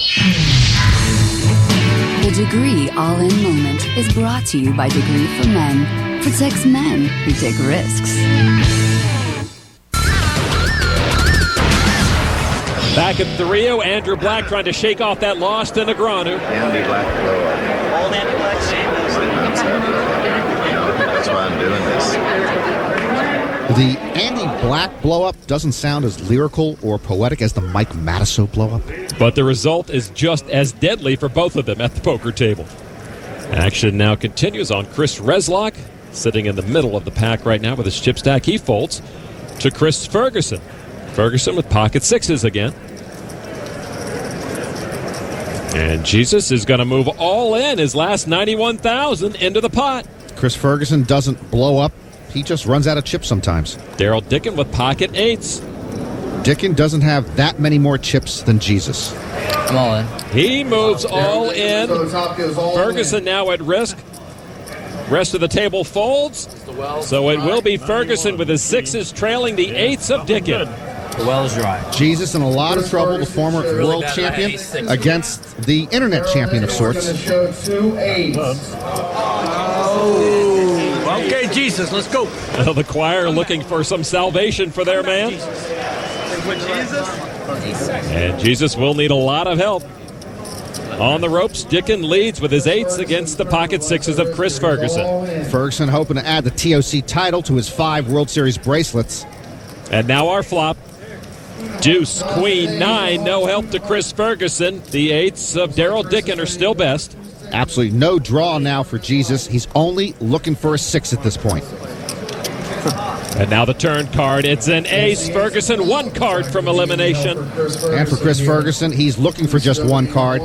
The Degree All-In Moment is brought to you by Degree for Men. Protects men who take risks. Back at the Rio, Andrew Black trying to shake off that loss to Negreanu. Andy Black blow up. All Andy Black That's why I'm doing this. The Andy Black blow-up doesn't sound as lyrical or poetic as the Mike Matusow blow-up. But the result is just as deadly for both of them at the poker table. Action now continues on Chris Reslock, sitting in the middle of the pack right now with his chip stack. He folds to Chris Ferguson. Ferguson with pocket sixes again. And Jesus is going to move all in his last 91,000 into the pot. Chris Ferguson doesn't blow up. He just runs out of chips sometimes. Daryl Dickin with pocket eights. Dickin doesn't have that many more chips than Jesus. I'm all in. He moves all in. Ferguson now at risk. Rest of the table folds. So it will be Ferguson with his sixes trailing the eights of Dickin. The well is dry. Jesus in a lot of trouble, the former world champion against the internet champion of sorts. Okay, Jesus, let's go. The choir looking for some salvation for their man. And Jesus will need a lot of help. On the ropes, Dickin leads with his eights against the pocket sixes of Chris Ferguson. Ferguson hoping to add the TOC title to his 5 World Series bracelets. And now our flop. Deuce, queen, 9, no help to Chris Ferguson. The eights of Daryl Dickin are still best. Absolutely no draw now for Jesus. He's only looking for a 6 at this point. And now the turn card. It's an ace. Ferguson, 1 card from elimination. And for Chris Ferguson, he's looking for just 1 card.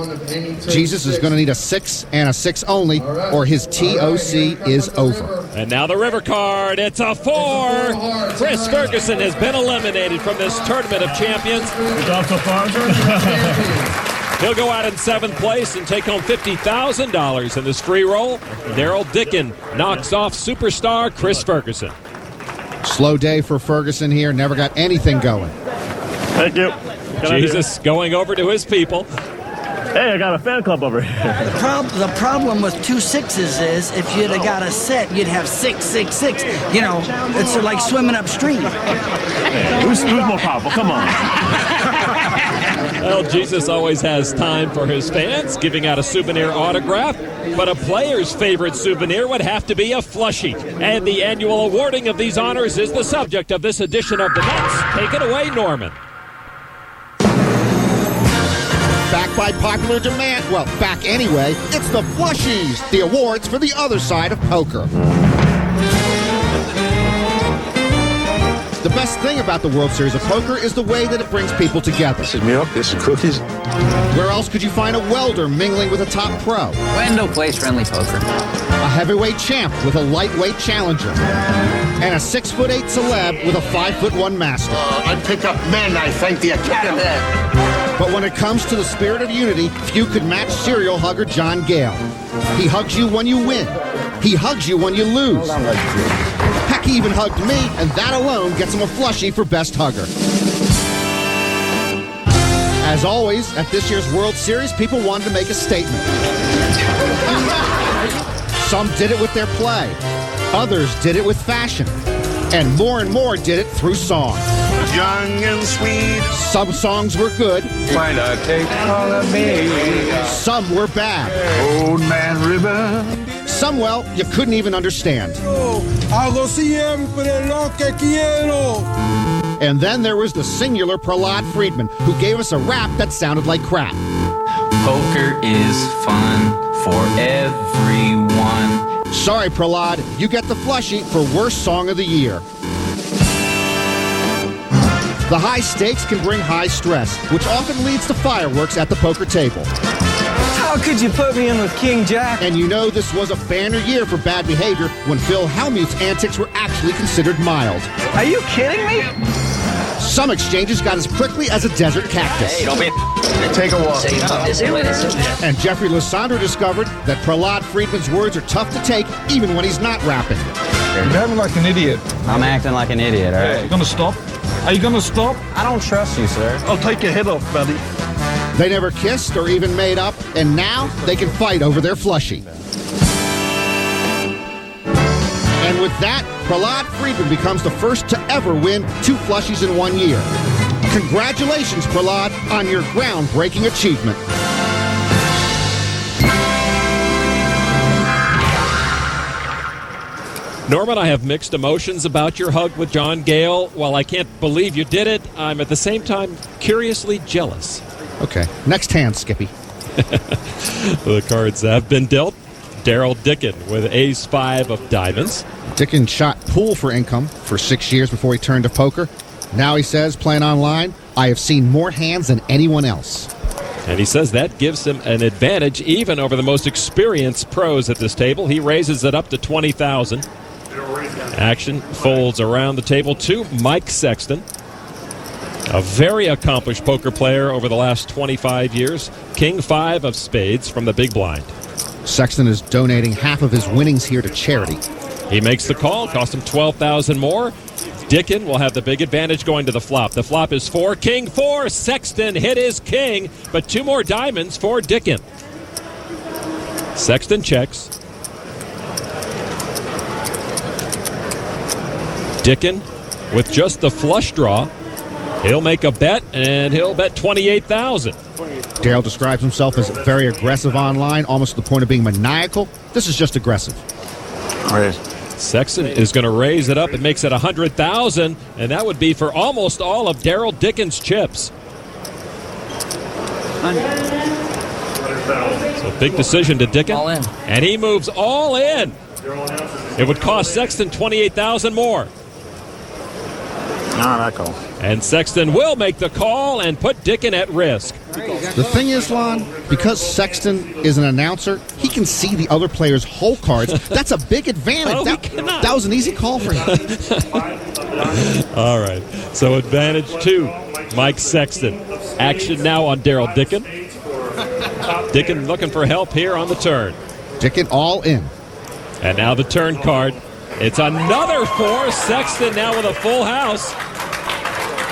Jesus is going to need a 6 and a 6 only, or his TOC is over. And now the river card. It's a 4. Chris Ferguson has been eliminated from this Tournament of Champions. He'll go out in 7th place and take home $50,000 in this free roll. Daryl Dickin knocks off superstar Chris Ferguson. Slow day for Ferguson here. Never got anything going. Thank you. Jesus going over to his people. Hey, I got a fan club over here. The problem with 2 6s is if you'd have got a set, you'd have 6, 6, 6. You know, it's like swimming upstream. Who's more powerful? Come on. Well, Jesus always has time for his fans, giving out a souvenir autograph. But a player's favorite souvenir would have to be a flushie. And the annual awarding of these honors is the subject of this edition of the Nuts. Take it away, Norman. Back by popular demand, well, back anyway, it's the Flushies, the awards for the other side of poker. The best thing about the World Series of Poker is the way that it brings people together. This is milk, this is cookies. Where else could you find a welder mingling with a top pro? Wendell plays friendly poker. A heavyweight champ with a lightweight challenger. And a 6'8" celeb with a 5'1" master. I pick up men, I thank the Academy. But when it comes to the spirit of unity, few could match serial hugger John Gale. He hugs you when you win. He hugs you when you lose. Heck, he even hugged me, and that alone gets him a Flushie for Best Hugger. As always, at this year's World Series, people wanted to make a statement. Some did it with their play. Others did it with fashion. And more did it through song. Young and sweet. Some songs were good. Why not take all of me? Some were bad. Old Man River. Some, well, you couldn't even understand. Hago siempre lo que quiero. And then there was the singular Prahlad Friedman, who gave us a rap that sounded like crap. Poker is fun for everyone. Sorry, Prahlad, you get the Flushie for Worst Song of the Year. The high stakes can bring high stress, which often leads to fireworks at the poker table. How could you put me in with King Jack? And you know this was a banner year for bad behavior when Phil Hellmuth's antics were actually considered mild. Are you kidding me? Some exchanges got as prickly as a desert cactus. Hey, don't be... Take a walk. And Jeffrey Lissandro discovered that Prahlad Friedman's words are tough to take even when he's not rapping. You're having like an idiot. I'm acting like an idiot, all right? You gonna stop? Are you gonna stop? I don't trust you, sir. I'll take your head off, buddy. They never kissed or even made up, and now they can fight over their Flushie. And with that, Prahlad Friedman becomes the first to ever win 2 Flushies in 1 year. Congratulations, Prahlad, on your groundbreaking achievement. Norman, I have mixed emotions about your hug with John Gale. While I can't believe you did it, I'm at the same time curiously jealous. Okay, next hand, Skippy. The cards have been dealt. Daryl Dickin with ace-5 of diamonds. Dickin shot pool for income for 6 years before he turned to poker. Now he says, playing online, I have seen more hands than anyone else. And he says that gives him an advantage even over the most experienced pros at this table. He raises it up to $20,000. Action folds around the table to Mike Sexton, a very accomplished poker player over the last 25 years. King 5 of spades from the big blind. Sexton is donating half of his winnings here to charity. He makes the call, cost him $12,000 more. Dickin will have the big advantage going to the flop. The flop is 4, King 4. Sexton hit his king, but 2 more diamonds for Dickin. Sexton checks. Dickin with just the flush draw. He'll make a bet, and he'll bet $28,000. Daryl describes himself as very aggressive online, almost to the point of being maniacal. This is just aggressive. Sexton is going to raise it up. It makes it $100,000, and that would be for almost all of Daryl Dickin's chips. So big decision to Dickin. All in. And he moves all in. It would cost Sexton $28,000 more. Not that call. And Sexton will make the call and put Dickin at risk. The thing is, Lon, because Sexton is an announcer, he can see the other player's hole cards. That's a big advantage. Oh, that was an easy call for him. All right. So advantage to Mike Sexton. Action now on Daryl Dickin. Dickin looking for help here on the turn. Dickin all in. And now the turn card. It's another 4. Sexton now with a full house.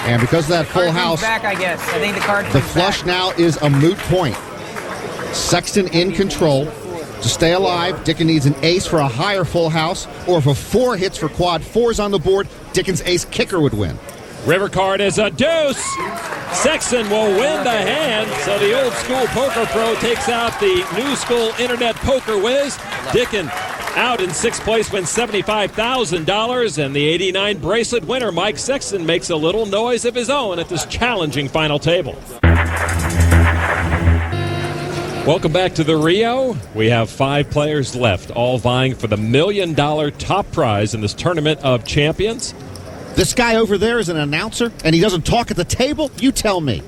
And because of that full house, back, I guess. I think the card the flush back. now is a moot point. Sexton in control. To stay alive, Dickin needs an ace for a higher full house, or if a 4 hits for quad 4s on the board, Dickin's ace kicker would win. River card is a deuce. Sexton will win the hand, so the old school poker pro takes out the new school internet poker whiz. Dickin out in 6th place, wins $75,000, and the 89 bracelet winner, Mike Sexton, makes a little noise of his own at this challenging final table. Welcome back to the Rio. We have 5 players left, all vying for the $1 million top prize in this Tournament of Champions. This guy over there is an announcer, and he doesn't talk at the table? You tell me.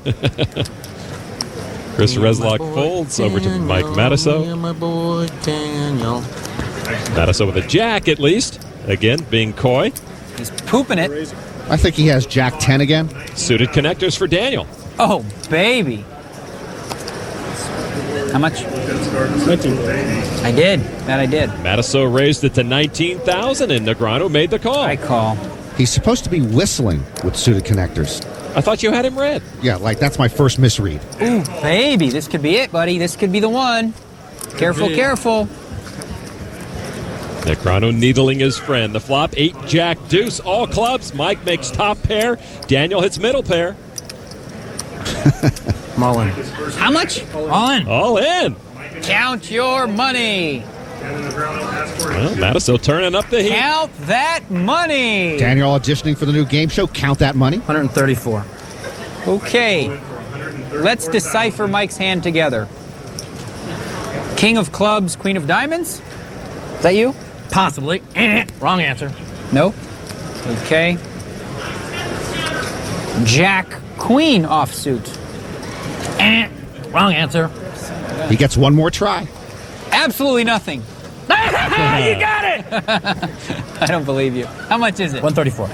Chris Reslock folds over to Mike Matusow. Yeah, my boy Daniel. Matusow with a jack, at least. Again, being coy. He's pooping it. I think he has Jack 10 again. Suited connectors for Daniel. Oh, baby. How much? 19. I did. That I did. Matusow raised it to 19,000, and Negreanu made the call. I call. He's supposed to be whistling with suited connectors. I thought you had him read. Yeah, like that's my first misread. Ooh, baby. This could be it, buddy. This could be the one. Careful, careful. Negreanu needling his friend. The flop, 8 jack deuce, all clubs. Mike makes top pair. Daniel hits middle pair. I'm all in. How much? All in. All in. Count your money. Well, Matusow turning up the heat. Count that money. Daniel auditioning for the new game show. Count that money. 134. Okay. Let's decipher Mike's hand together. King of clubs, queen of diamonds? Is that you? Possibly. Wrong answer. No. Okay. Jack, queen offsuit. Wrong answer. He gets one more try. Absolutely nothing. You got it! I don't believe you. How much is it? 134.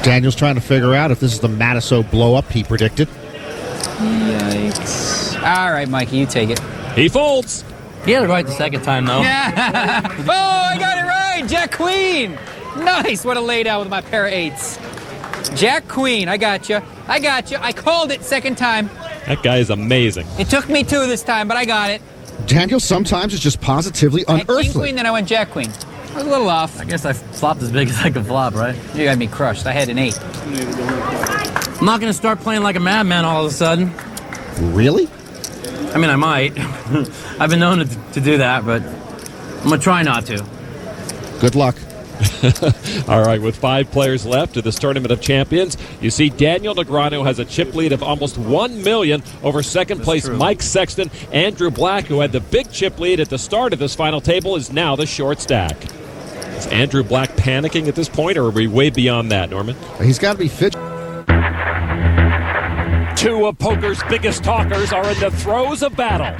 Daniel's trying to figure out if this is the Matusow blow-up he predicted. Yikes. All right, Mikey, you take it. He folds. He had it right the second time, though. Oh, I got it right. Jack queen. Nice. What a lay down with my pair of 8s. Jack queen. I got you. I called it second time. That guy is amazing. It took me 2 this time, but I got it. Daniel sometimes is just positively I had king unearthly. queen, then I went jack queen. I was a little off. I guess I flopped as big as I could flop, right? You got me crushed. I had an 8. I'm not going to start playing like a madman all of a sudden. Really? I mean, I might. I've been known to do that, but I'm going to try not to. Good luck. All right, with 5 players left to this Tournament of Champions, you see Daniel Negreanu has a chip lead of almost $1 million over second place Mike Sexton. Andrew Black, who had the big chip lead at the start of this final table, is now the short stack. Is Andrew Black panicking at this point, or are we way beyond that, Norman? He's got to be fit. 2 of poker's biggest talkers are in the throes of battle.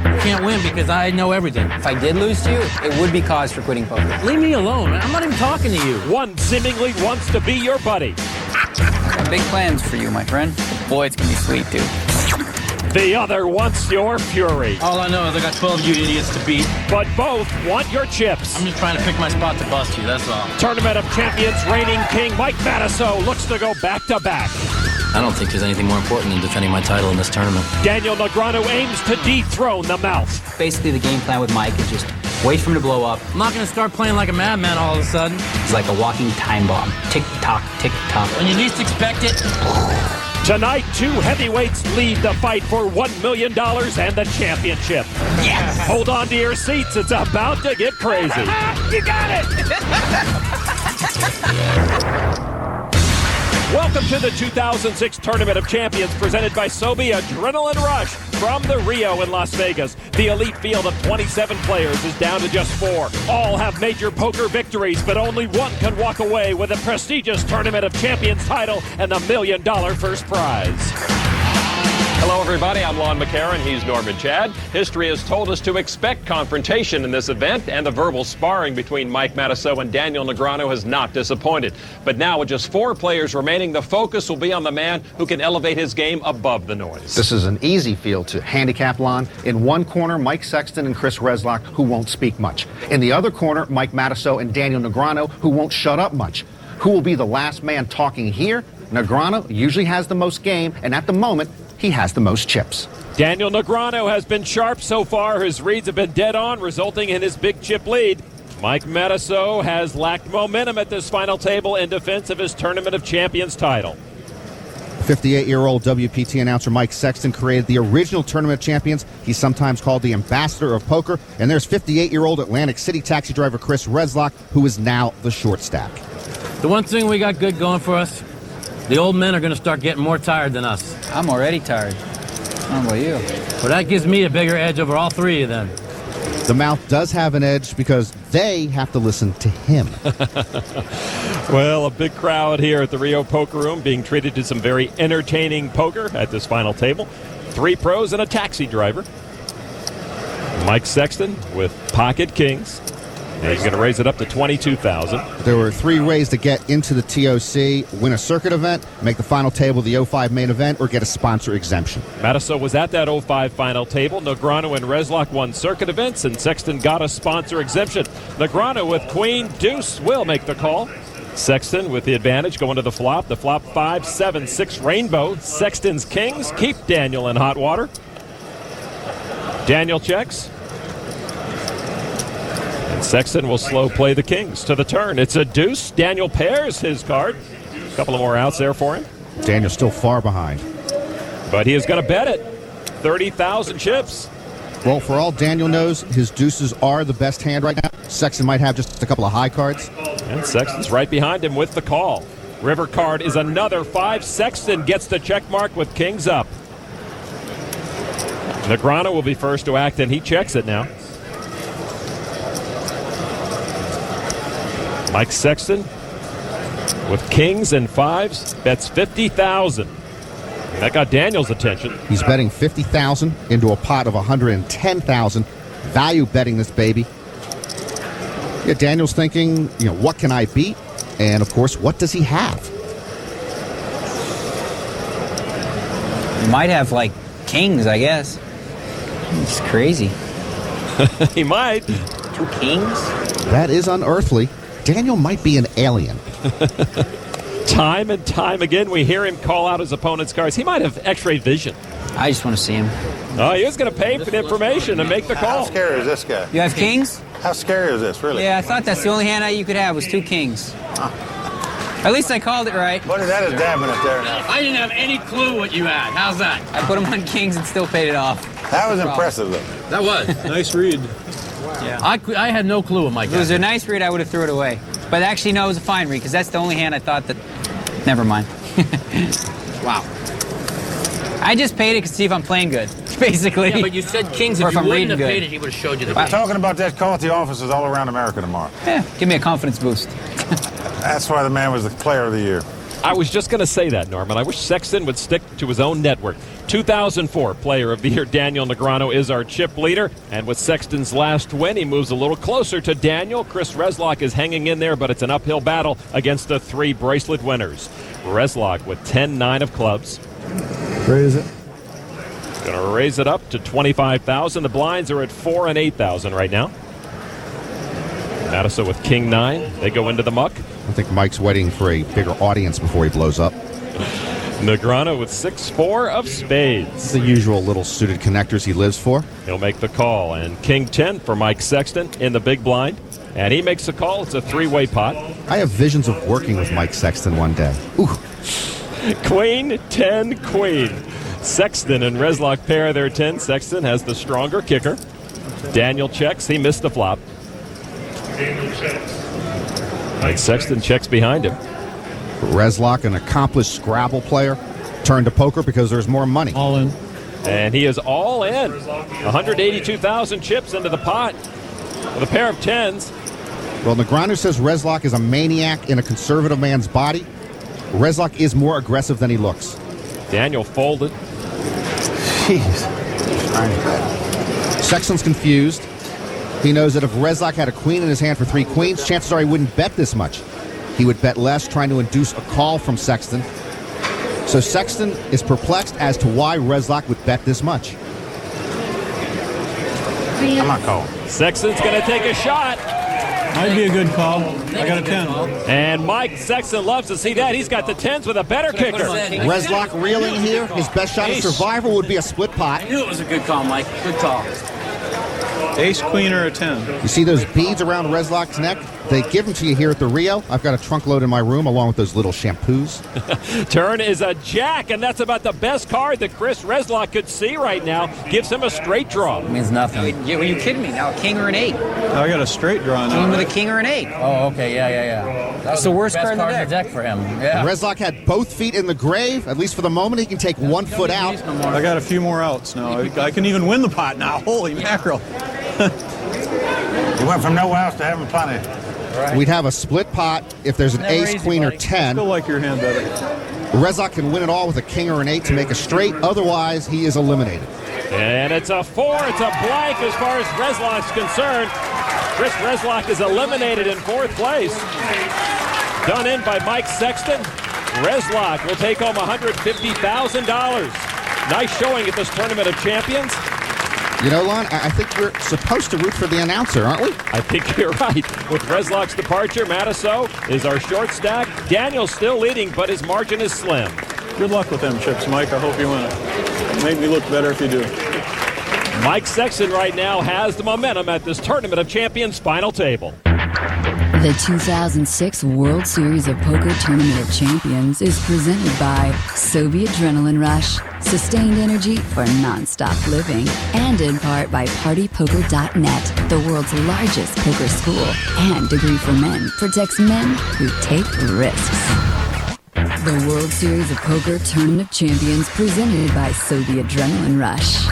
I can't win because I know everything. If I did lose to you, it would be cause for quitting poker. Leave me alone. I'm not even talking to you. One seemingly wants to be your buddy. I got big plans for you, my friend. Boy, it's going to be sweet, too. The other wants your fury. All I know is I got 12 you idiots to beat. But both want your chips. I'm just trying to pick my spot to bust you, that's all. Tournament of Champions reigning king Mike Matusow looks to go back-to-back. I don't think there's anything more important than defending my title in this tournament. Daniel Negreanu aims to dethrone the mouth. Basically, the game plan with Mike is just wait for him to blow up. I'm not going to start playing like a madman all of a sudden. It's like a walking time bomb. Tick-tock, tick-tock. When you least expect it. Tonight, 2 heavyweights lead the fight for $1 million and the championship. Yes! Hold on to your seats. It's about to get crazy. You got it! Welcome to the 2006 Tournament of Champions presented by Sobe Adrenaline Rush from the Rio in Las Vegas. The elite field of 27 players is down to just 4. All have major poker victories, but only one can walk away with a prestigious Tournament of Champions title and the $1 million first prize. Hello, everybody. I'm Lon McCarron. He's Norman Chad. History has told us to expect confrontation in this event, and the verbal sparring between Mike Matusow and Daniel Negreanu has not disappointed. But now, with just 4 players remaining, the focus will be on the man who can elevate his game above the noise. This is an easy field to handicap, Lon. In one corner, Mike Sexton and Chris Reslock, who won't speak much. In the other corner, Mike Matusow and Daniel Negreanu, who won't shut up much. Who will be the last man talking here? Negreanu usually has the most game, and at the moment, he has the most chips. Daniel Negreanu has been sharp so far. His reads have been dead on, resulting in his big chip lead. Mike Matusow has lacked momentum at this final table in defense of his Tournament of Champions title. 58-year-old WPT announcer Mike Sexton created the original Tournament of Champions. He's sometimes called the ambassador of poker. And there's 58-year-old Atlantic City taxi driver Chris Reslock, who is now the short stack. The one thing we got good going for us, the old men are going to start getting more tired than us. I'm already tired. How about you? Well, that gives me a bigger edge over all three of them. The mouth does have an edge because they have to listen to him. Well, a big crowd here at the Rio Poker Room being treated to some very entertaining poker at this final table. 3 pros and a taxi driver. Mike Sexton with pocket kings. And he's going to raise it up to $22,000. There were 3 ways to get into the TOC: win a circuit event, make the final table of the 05 main event, or get a sponsor exemption. Matusow was at that 05 final table. Negreanu and Reslok won circuit events, and Sexton got a sponsor exemption. Negreanu with queen deuce will make the call. Sexton with the advantage going to the flop. The flop 5, 7, 6 rainbow. Sexton's kings keep Daniel in hot water. Daniel checks. And Sexton will slow play the kings to the turn. It's a deuce. Daniel pairs his card. A couple of more outs there for him. Daniel's still far behind. But he is going to bet it. 30,000 chips. Well, for all Daniel knows, his deuces are the best hand right now. Sexton might have just a couple of high cards. And Sexton's right behind him with the call. River card is another 5. Sexton gets the check mark with kings up. Negreanu will be first to act, and he checks it now. Mike Sexton with kings and 5s bets 50,000. That got Daniel's attention. He's betting 50,000 into a pot of 110,000. Value betting this baby. Yeah, Daniel's thinking, what can I beat? And of course, what does he have? He might have like kings, I guess. It's crazy. He might. 2 kings? That is unearthly. Daniel might be an alien. Time and time again, we hear him call out his opponent's cards. He might have x-ray vision. I just want to see him. Oh, he was going to pay for the information and make the call. How scary is this guy? You have kings? How scary is this, really? Yeah, I thought that's the only hand you could have was 2 kings. At least I called it right. Buddy, that is dabbing it there. I didn't have any clue what you had. How's that? I put him on kings and still paid it off. That was impressive, though. That was. Nice read. Yeah. I had no clue what Mike If it was a nice read, I would have threw it away. But actually, no, it was a fine read, because that's the only hand I thought that... Never mind. Wow. I just paid it to see if I'm playing good, basically. Yeah, but you said kings. Or If if you I'm wouldn't reading have paid good. it, he would have showed you the We're talking about that call at the offices all around America tomorrow. Yeah, give me a confidence boost. That's why the man was the player of the year. I was just going to say that, Norman. I wish Sexton would stick to his own network. 2004 Player of the Year Daniel Negreanu is our chip leader. And with Sexton's last win, he moves a little closer to Daniel. Chris Reslok is hanging in there, but it's an uphill battle against the 3 bracelet winners. Reslok with 10-9 of clubs. Raise it. Going to raise it up to 25,000. The blinds are at 4 and 8,000 right now. Matusow with king 9. They go into the muck. I think Mike's waiting for a bigger audience before he blows up. Negreanu with 6-4 of spades. The usual little suited connectors he lives for. He'll make the call. And king 10 for Mike Sexton in the big blind. And he makes the call. It's a 3-way pot. I have visions of working with Mike Sexton one day. Ooh. Queen, 10, queen. Sexton and Reslok pair their 10. Sexton has the stronger kicker. Daniel checks. He missed the flop. Mike Sexton checks behind him. Reslok, an accomplished Scrabble player, turned to poker because there's more money. All in. And he is all in. 182,000 chips into the pot with a pair of 10s. Well, Negreanu says Reslok is a maniac in a conservative man's body. Reslok is more aggressive than he looks. Daniel folded. Jeez. Sexton's confused. He knows that if Reslok had a queen in his hand for 3 queens, chances are he wouldn't bet this much. He would bet less, trying to induce a call from Sexton. So Sexton is perplexed as to why Reslok would bet this much. I'm not calling. Sexton's going to take a shot. Might be a good call. I got a 10. And Mike Sexton loves to see that. He's got the 10s with a better kicker. Reslok reeling here. His best shot of survival would be a split pot. I knew it was a good call, Mike. Good call. Ace, queen, or a 10. You see those beads around Reslock's neck? They give them to you here at the Rio. I've got a trunk load in my room along with those little shampoos. Turn is a jack, and that's about the best card that Chris Reslock could see right now. Gives him a straight draw. It means nothing. Were you kidding me? Now a king or an 8. I got a straight draw now. King with a king or an 8. Oh, okay, yeah. That's the worst card in the deck for him. Yeah. Reslock had both feet in the grave. At least for the moment, he can take 1 foot out. I got a few more outs now. I can even win the pot now. Holy mackerel. You went from no outs to having plenty. Right. We'd have a split pot if there's an ace, queen, or 10. I still like your hand better. Reslock can win it all with a king or an 8 to make a straight. Otherwise, he is eliminated. And it's a 4. It's a blank as far as Reslock's concerned. Chris Reslock is eliminated in 4th place. Done in by Mike Sexton. Reslock will take home $150,000. Nice showing at this Tournament of Champions. You know, Lon, I think we're supposed to root for the announcer, aren't we? I think you're right. With Reslock's departure, Matusow is our short stack. Daniel's still leading, but his margin is slim. Good luck with them chips, Mike. I hope you win it. Make me look better if you do. Mike Sexton right now has the momentum at this Tournament of Champions final table. The 2006 World Series of Poker Tournament of Champions is presented by Soviet Adrenaline Rush, sustained energy for non-stop living, and in part by PartyPoker.net, the world's largest poker school, and Degree for Men protects men who take risks. The World Series of Poker Tournament of Champions presented by Soviet Adrenaline Rush.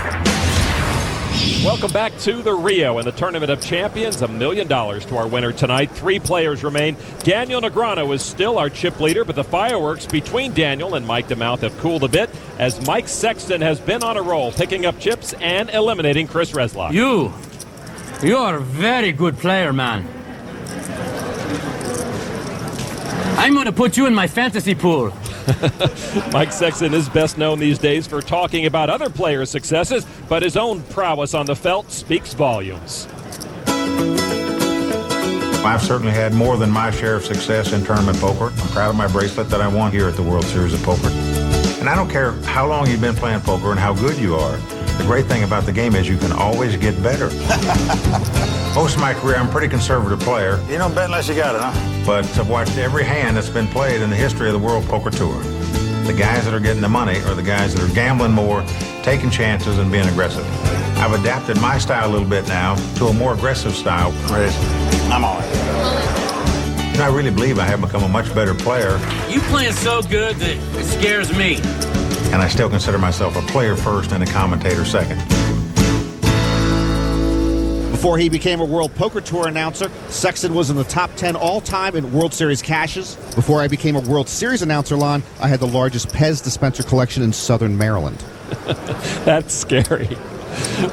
Welcome back to the Rio and the Tournament of Champions. $1 million to our winner tonight. 3 players remain. Daniel Negreanu is still our chip leader, but the fireworks between Daniel and Mike DeMouth have cooled a bit as Mike Sexton has been on a roll, picking up chips and eliminating Chris Reslock. You are a very good player, man. I'm going to put you in my fantasy pool. Mike Sexton is best known these days for talking about other players' successes, but his own prowess on the felt speaks volumes. I've certainly had more than my share of success in tournament poker. I'm proud of my bracelet that I won here at the World Series of Poker. And I don't care how long you've been playing poker and how good you are. The great thing about the game is you can always get better. Most of my career, I'm a pretty conservative player. You don't bet unless you got it, huh? But I've watched every hand that's been played in the history of the World Poker Tour. The guys that are getting the money are the guys that are gambling more, taking chances, and being aggressive. I've adapted my style a little bit now to a more aggressive style. I'm on it. And I really believe I have become a much better player. You playing so good that it scares me. And I still consider myself a player first and a commentator second. Before he became a World Poker Tour announcer, Sexton was in the top 10 all-time in World Series cashes. Before I became a World Series announcer, Lon, I had the largest Pez dispenser collection in Southern Maryland. That's scary.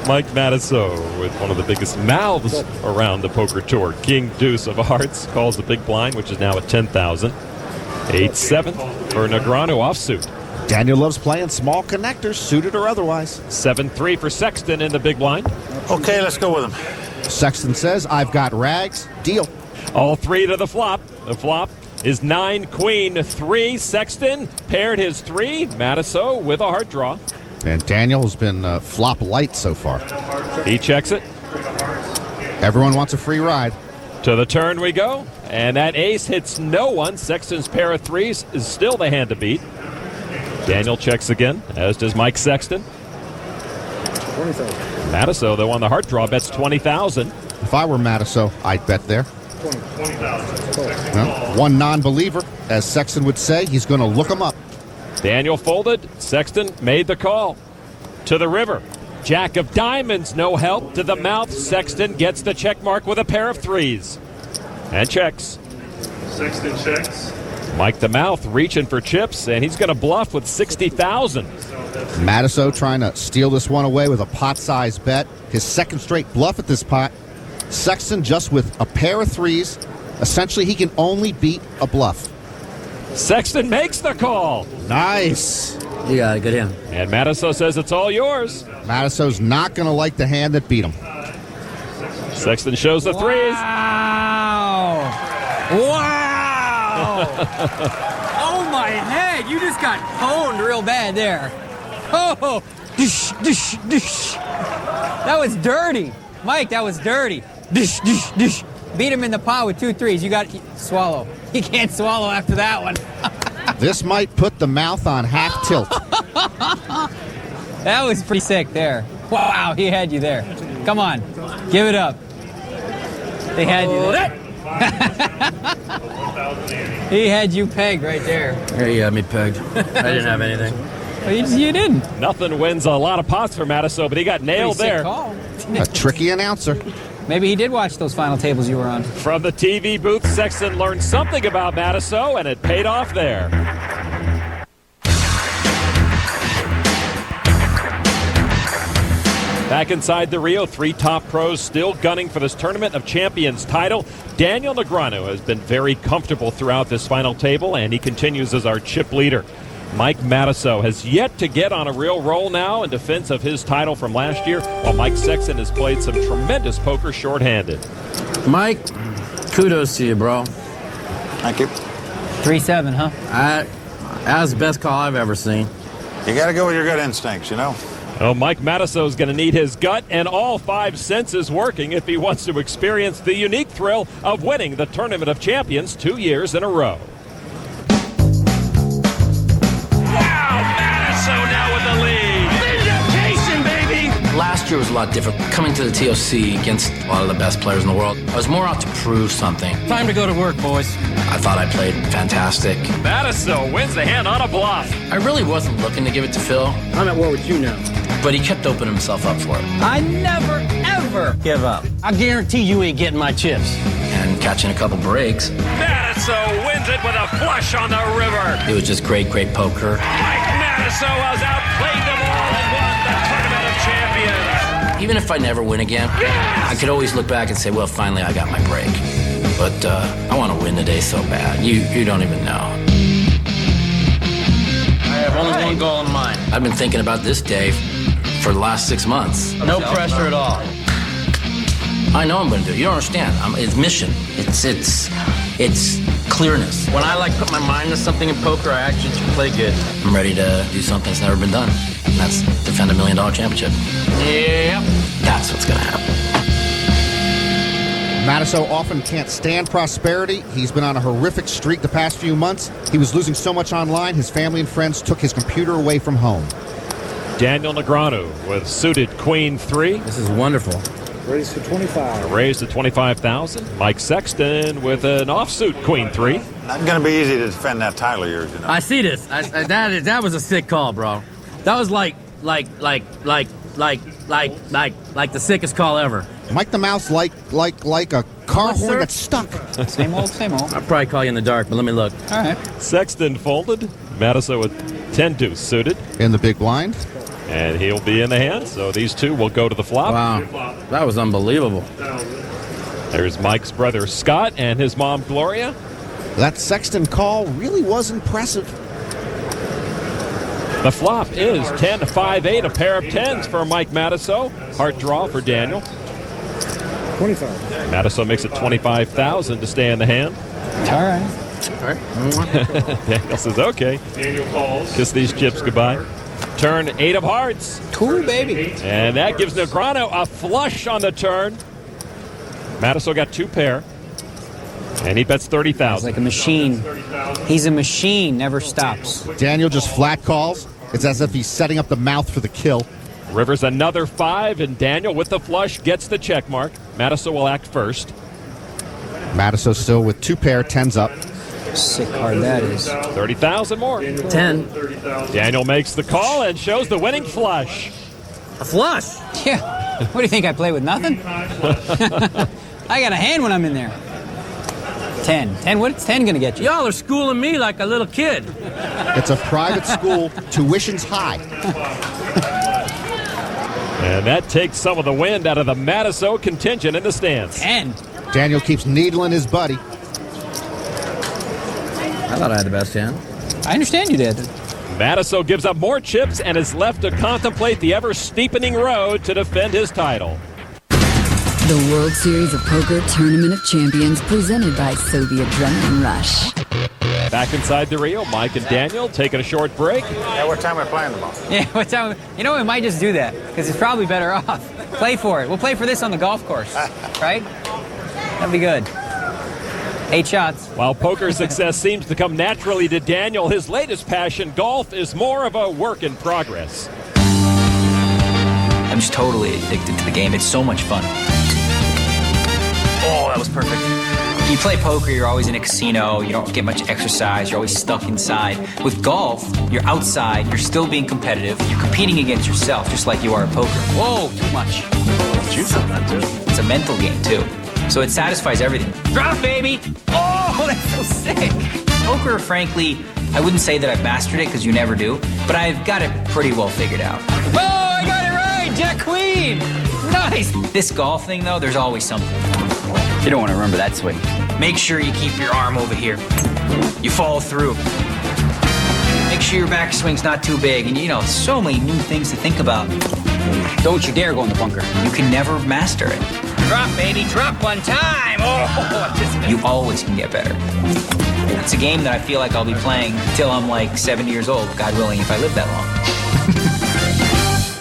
Mike Matusow with one of the biggest mouths around the poker tour. King Deuce of Hearts calls the big blind, which is now at 10,000. 8-7 for Negreanu offsuit. Daniel loves playing small connectors, suited or otherwise. 7-3 for Sexton in the big blind. Okay, let's go with him. Sexton says, I've got rags. Deal. All 3 to the flop. The flop is 9 queen 3. Sexton paired his 3. Matusow with a heart draw. And Daniel has been flop light so far. He checks it. Everyone wants a free ride. To the turn we go. And that ace hits no one. Sexton's pair of 3s is still the hand to beat. Daniel checks again, as does Mike Sexton. 20,000. Matusow, though, on the heart draw, bets 20,000. If I were Matusow, I'd bet there. 20,000. Well, one non-believer, as Sexton would say, he's going to look him up. Daniel folded. Sexton made the call. To the river. Jack of diamonds, no help. To the mouth, Sexton gets the check mark with a pair of 3s. And checks. Sexton checks. Mike the Mouth reaching for chips, and he's going to bluff with 60,000. Matusow trying to steal this one away with a pot-sized bet. His second straight bluff at this pot. Sexton just with a pair of 3s. Essentially, he can only beat a bluff. Sexton makes the call. Nice. You got a good hand. And Matusow says it's all yours. Matusow's not going to like the hand that beat him. Sexton shows the 3s. Wow! Oh, my head. You just got pwned real bad there. Oh, dish, dish, dish. That was dirty. Mike, that was dirty. Dish, dish, dish. Beat him in the pot with 2 threes. You got swallow. You can't swallow after that one. This might put the mouth on half tilt. That was pretty sick there. Wow, he had you there. Come on, give it up. They had you there. He had you pegged right there. Here you had me pegged. I didn't have anything. Well, you didn't. Nothing wins a lot of pots for Matusow, but he got nailed there. Call. A tricky announcer. Maybe he did watch those final tables you were on. From the TV booth, Sexton learned something about Matusow, and it paid off there. Back inside the Rio, 3 top pros still gunning for this Tournament of Champions title. Daniel Negreanu has been very comfortable throughout this final table, and he continues as our chip leader. Mike Matusow has yet to get on a real roll now in defense of his title from last year, while Mike Sexton has played some tremendous poker shorthanded. Mike, kudos to you, bro. Thank you. 3-7, huh? That was the best call I've ever seen. You got to go with your gut instincts, you know? Oh, Mike Matusow is going to need his gut and all 5 senses working if he wants to experience the unique thrill of winning the Tournament of Champions 2 years in a row. Last year was a lot different. Coming to the TOC against a lot of the best players in the world, I was more out to prove something. Time to go to work, boys. I thought I played fantastic. Matusow wins the hand on a bluff. I really wasn't looking to give it to Phil. I'm at war with you now. But he kept opening himself up for it. I never, ever give up. I guarantee you ain't getting my chips. And catching a couple breaks. Matusow wins it with a flush on the river. It was just great, great poker. Mike Matusow has outplayed them all and won the Tournament of Champions. Even if I never win again, I could always look back and say, well, finally I got my break. But I want to win today so bad. You don't even know. I have only one goal in mind. I've been thinking about this day for the last 6 months. No pressure at all. I know I'm going to do it. You don't understand. It's mission. It's clearness. When I put my mind to something in poker, I actually play good. I'm ready to do something that's never been done. And that's defend $1 million championship. Yep. That's what's going to happen. Matusow often can't stand prosperity. He's been on a horrific streak the past few months. He was losing so much online, his family and friends took his computer away from home. Daniel Negreanu with suited Queen 3. This is wonderful. Raised to 25. Raised to 25,000. Mike Sexton with an offsuit Queen 3. Not going to be easy to defend that title of yours, you know. I see this. That was a sick call, bro. That was like the sickest call ever. Mike the Mouse like a car horn that's stuck. Same old, same old. I'll probably call you in the dark, but let me look. All right. Sexton folded. Matusow with 10-2 suited. In the big blind. And he'll be in the hand, so these two will go to the flop. Wow, that was unbelievable. There's Mike's brother Scott and his mom Gloria. That Sexton call really was impressive. The flop is 10-5-8, a pair of 10s for Mike Matusow. Heart draw for Daniel. 25. Matusow makes it 25,000 to stay in the hand. All right. Daniel says, okay. Daniel calls. Kiss these chips goodbye. Turn 8 of hearts. Cool, baby. And that gives Negreanu a flush on the turn. Matusow got 2 pair. And he bets 30,000. He's like a machine. He's a machine, never stops. Daniel just flat calls. It's as if he's setting up the mouth for the kill. River's another 5, and Daniel with the flush gets the check mark. Matusow will act first. Matusow still with 2 pair, 10s up. Sick card that is. 30,000 more. 10. Daniel makes the call and shows the winning flush. A flush? Yeah. What do you think, I play with nothing? I got a hand when I'm in there. 10. 10. What's 10 going to get you? Y'all are schooling me like a little kid. It's a private school. Tuition's high. And that takes some of the wind out of the Matusow contingent in the stands. 10. Daniel keeps needling his buddy. I thought I had the best hand. I understand you did. Matusow gives up more chips and is left to contemplate the ever-steepening road to defend his title. The World Series of Poker Tournament of Champions presented by Soviet Adrenaline Rush. Back inside the Rio, Mike and Daniel taking a short break. Yeah, what time are we playing tomorrow? Yeah, what time? You know, we might just do that because it's probably better off. Play for it. We'll play for this on the golf course, right? That'd be good. 8 shots. While poker success seems to come naturally to Daniel, his latest passion, golf, is more of a work in progress. I'm just totally addicted to the game. It's so much fun. Oh, that was perfect. You play poker, you're always in a casino, you don't get much exercise, you're always stuck inside. With golf, you're outside, you're still being competitive, you're competing against yourself just like you are at poker. Whoa, too much. It's a mental game, too. So it satisfies everything. Drop, baby! Oh, that's so sick! Poker, frankly, I wouldn't say that I've mastered it, because you never do, but I've got it pretty well figured out. Oh, I got it right! Jack Queen! Nice! This golf thing, though, there's always something. You don't want to remember that swing. Make sure you keep your arm over here. You follow through. Make sure your backswing's not too big. And, you know, so many new things to think about. Don't you dare go in the bunker. You can never master it. Drop, baby, drop one time! Oh, you always can get better. It's a game that I feel like I'll be playing till I'm like 70 years old, God willing, if I live that long.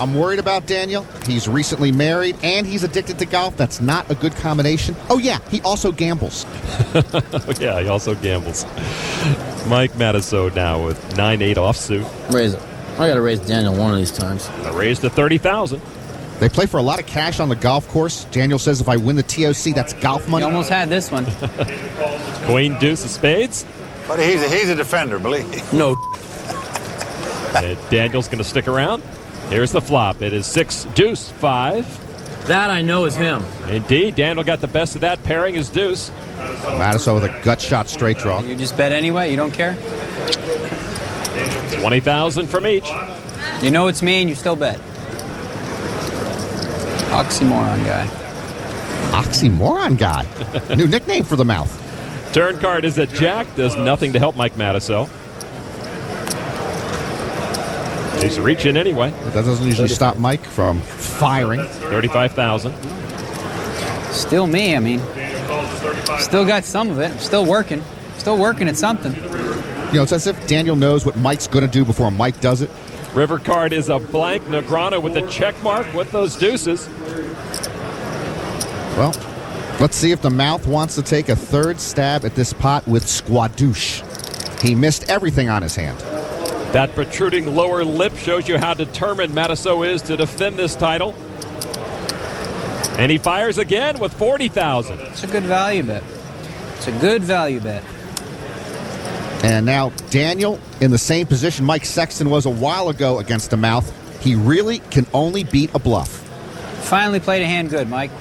I'm worried about Daniel. He's recently married, and he's addicted to golf. That's not a good combination. Oh, yeah, he also gambles. Yeah, he also gambles. Mike Matusow now with 9-8 offsuit. Raise it. I got to raise Daniel one of these times. A raise to 30,000. They play for a lot of cash on the golf course. Daniel says if I win the TOC, that's golf money. You almost had this one. Queen, deuce of spades. But he's a defender, believe me. No. And Daniel's going to stick around. Here's the flop. It is 6, deuce, 5. That I know is him. Indeed, Daniel got the best of that, pairing his deuce. Matusow with a gut shot straight draw. You just bet anyway? You don't care? 20,000 from each. You know it's me and you still bet. Oxymoron guy. Oxymoron guy. New nickname for the mouth. Turn card is a jack. Does nothing to help Mike Matusow. He's reaching anyway. But that doesn't usually stop Mike from firing. 35,000. Still me, I mean. Still got some of it. Still working. Still working at something. You know, it's as if Daniel knows what Mike's going to do before Mike does it. River card is a blank. Negreanu with the check mark with those deuces. Well, let's see if the mouth wants to take a third stab at this pot with squadouche. He missed everything on his hand. That protruding lower lip shows you how determined Matusow is to defend this title. And he fires again with 40,000. It's a good value bet. It's a good value bet. And now Daniel in the same position Mike Sexton was a while ago against the mouth. He really can only beat a bluff. Finally played a hand good, Mike.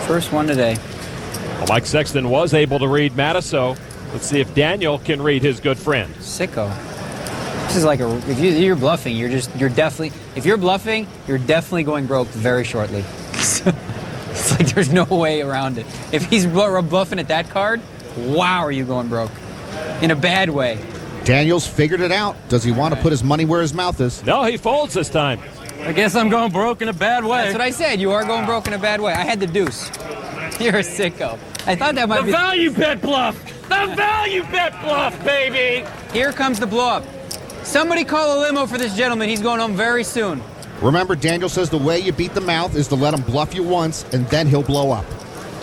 First one today. Well, Mike Sexton was able to read Matusow. Let's see if Daniel can read his good friend. Sicko. This is like if you're bluffing, you're definitely, if you're bluffing, you're definitely going broke very shortly. It's like there's no way around it. If he's bluffing at that card, wow, are you going broke? In a bad way. Daniel's figured it out. Does he want to put his money where his mouth is? No, he folds this time. I guess I'm going broke in a bad way. That's what I said. You are going broke in a bad way. I had the deuce. You're a sicko. I thought that might be the value bet bluff. The value bet bluff, baby. Here comes the blow up. Somebody call a limo for this gentleman. He's going home very soon. Remember, Daniel says the way you beat the mouth is to let him bluff you once, and then he'll blow up.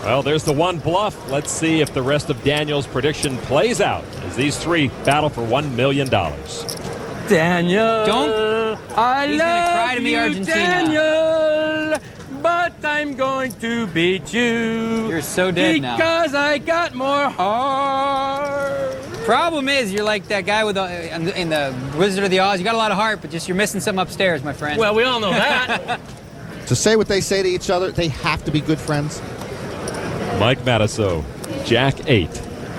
Well, there's the one bluff. Let's see if the rest of Daniel's prediction plays out as these three battle for $1 million. Daniel. Don't. He's gonna cry to me, Argentina. Daniel, but I'm going to beat you. You're so dead now. Because I got more heart. Problem is, you're like that guy with in the Wizard of the Oz. You got a lot of heart, but just you're missing something upstairs, my friend. Well, we all know that. To say what they say to each other, they have to be good friends. Mike Matusow, Jack 8,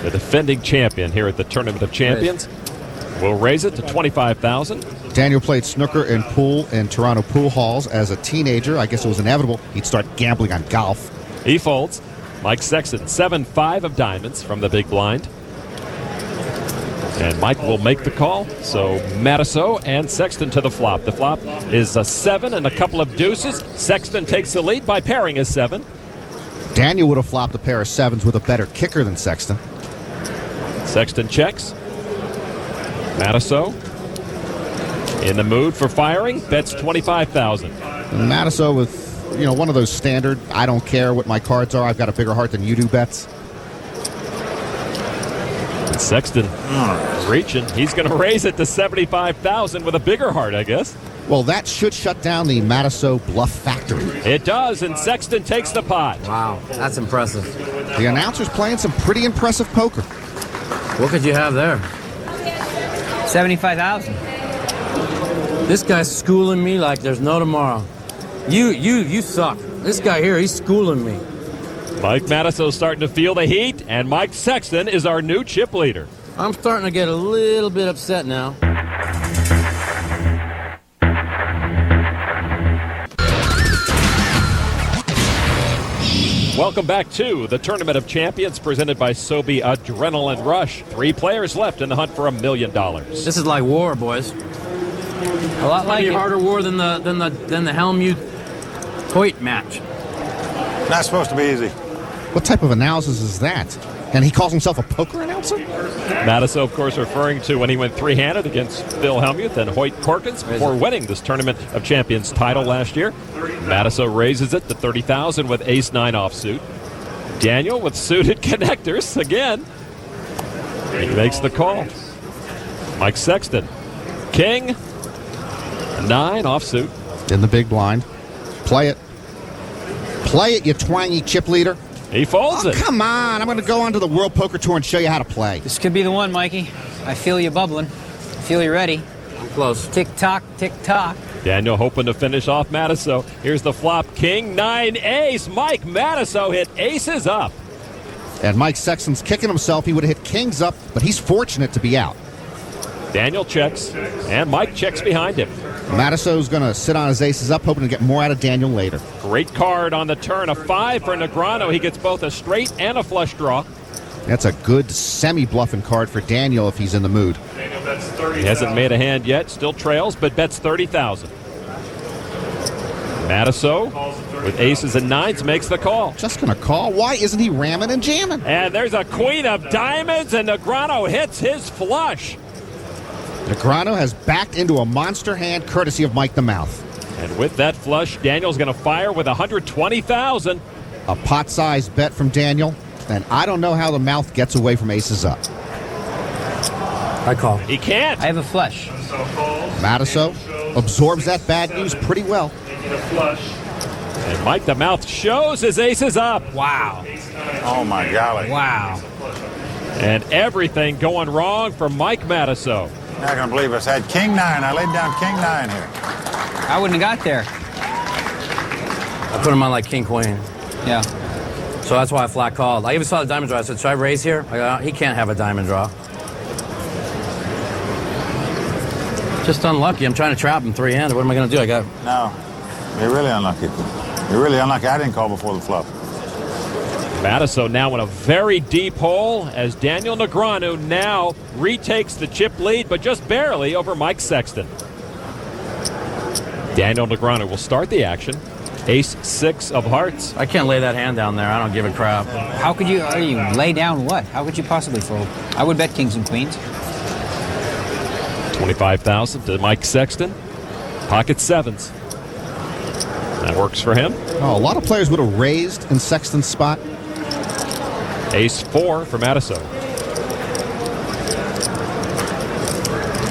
the defending champion here at the Tournament of Champions. We'll raise it to 25,000. Daniel played snooker and pool in Toronto pool halls as a teenager. I guess it was inevitable he'd start gambling on golf. He folds. Mike Sexton, 7-5 of diamonds from the big blind. And Mike will make the call. So Matusow and Sexton to the flop. The flop is a 7 and a couple of deuces. Sexton takes the lead by pairing his 7. Daniel would have flopped a pair of 7s with a better kicker than Sexton. Sexton checks. Matusow in the mood for firing, bets 25,000. Matusow with, one of those standard, I don't care what my cards are, I've got a bigger heart than you do bets. And Sexton reaching. He's going to raise it to 75,000 with a bigger heart, I guess. Well, that should shut down the Matusow bluff factory. It does, and Sexton takes the pot. Wow, that's impressive. The announcer's playing some pretty impressive poker. What could you have there? 75,000. This guy's schooling me like there's no tomorrow. You suck. This guy here, he's schooling me. Mike Matusow's starting to feel the heat, and Mike Sexton is our new chip leader. I'm starting to get a little bit upset now. Welcome back to the Tournament of Champions presented by Sobe Adrenaline Rush. 3 players left in the hunt for $1 million. This is like war, boys. A lot like harder war than the Helmut Hoyt match. Not supposed to be easy. What type of analysis is that? And he calls himself a poker announcer? Matusow, of course, referring to when he went 3-handed against Phil Hellmuth and Hoyt Corkins before winning this Tournament of Champions title last year. Matusow raises it to 30,000 with ace-9 offsuit. Daniel with suited connectors again. He makes the call. Mike Sexton, king, 9 offsuit. In the big blind. Play it. Play it, you twangy chip leader. He folds it. Come on. I'm going to go onto the World Poker Tour and show you how to play. This could be the one, Mikey. I feel you bubbling. I feel you ready. I'm close. Tick-tock, tick-tock. Daniel hoping to finish off Matusow. Here's the flop, king, 9 ace. Mike Matusow hit aces up. And Mike Sexton's kicking himself. He would have hit kings up, but he's fortunate to be out. Daniel checks, and Mike checks behind him. Matusow's going to sit on his aces up, hoping to get more out of Daniel later. Great card on the turn, a 5 for Negreanu. He gets both a straight and a flush draw. That's a good semi-bluffing card for Daniel if he's in the mood. He hasn't made a hand yet, still trails, but bets 30,000. Matusow with aces and 9s makes the call. Just going to call? Why isn't he ramming and jamming? And there's a queen of diamonds, and Negreanu hits his flush. Negreanu has backed into a monster hand courtesy of Mike the Mouth. And with that flush, Daniel's going to fire with 120,000. A pot-sized bet from Daniel, and I don't know how the Mouth gets away from aces up. I call. He can't. I have a flush. Matusow absorbs that bad news pretty well. And Mike the Mouth shows his aces up. Wow. Oh, my golly. Wow. And everything going wrong for Mike Matusow. Not going to believe us. Had king 9. I laid down king 9 here. I wouldn't have got there. I put him on like king queen. Yeah. So that's why I flat called. I even saw the diamond draw. I said, should I raise here? He can't have a diamond draw. Just unlucky. I'm trying to trap him 3-handed. What am I going to do? No. You're really unlucky. You're really unlucky. I didn't call before the flop. Matusow now in a very deep hole as Daniel Negreanu now retakes the chip lead, but just barely over Mike Sexton. Daniel Negreanu will start the action. Ace-6 of hearts. I can't lay that hand down there. I don't give a crap. How could you lay down what? How could you possibly fold? I would bet kings and queens. 25,000 to Mike Sexton. Pocket 7s. That works for him. Oh, a lot of players would have raised in Sexton's spot. Ace-4 for Matusow.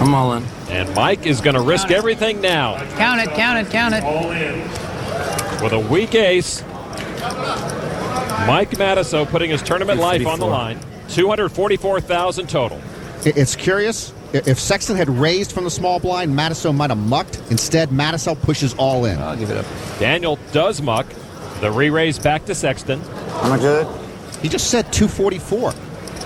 I'm all in. And Mike is going to risk everything now. Count it, count it, count it. All in. With a weak ace, Mike Matusow putting his tournament life on the line. 244,000 total. It's curious. If Sexton had raised from the small blind, Matusow might have mucked. Instead, Matusow pushes all in. I'll give it up. Daniel does muck. The re-raise back to Sexton. How much is it? He just said 244.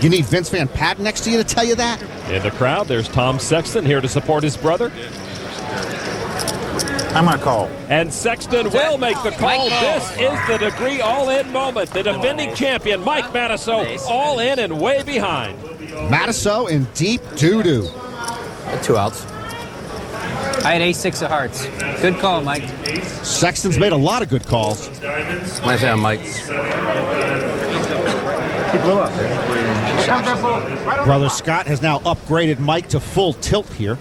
You need Vince Van Patten next to you to tell you that? In the crowd, there's Tom Sexton here to support his brother. I'm going to call. And Sexton will make the call. This is the degree all-in moment. The defending champion, Mike Matusow, all in and way behind. Matusow in deep doo-doo. 2 outs. I had ace-6 of hearts. Good call, Mike. Sexton's made a lot of good calls. Nice hand, Mike. He blew up there. Brother Scott has now upgraded Mike to full tilt here.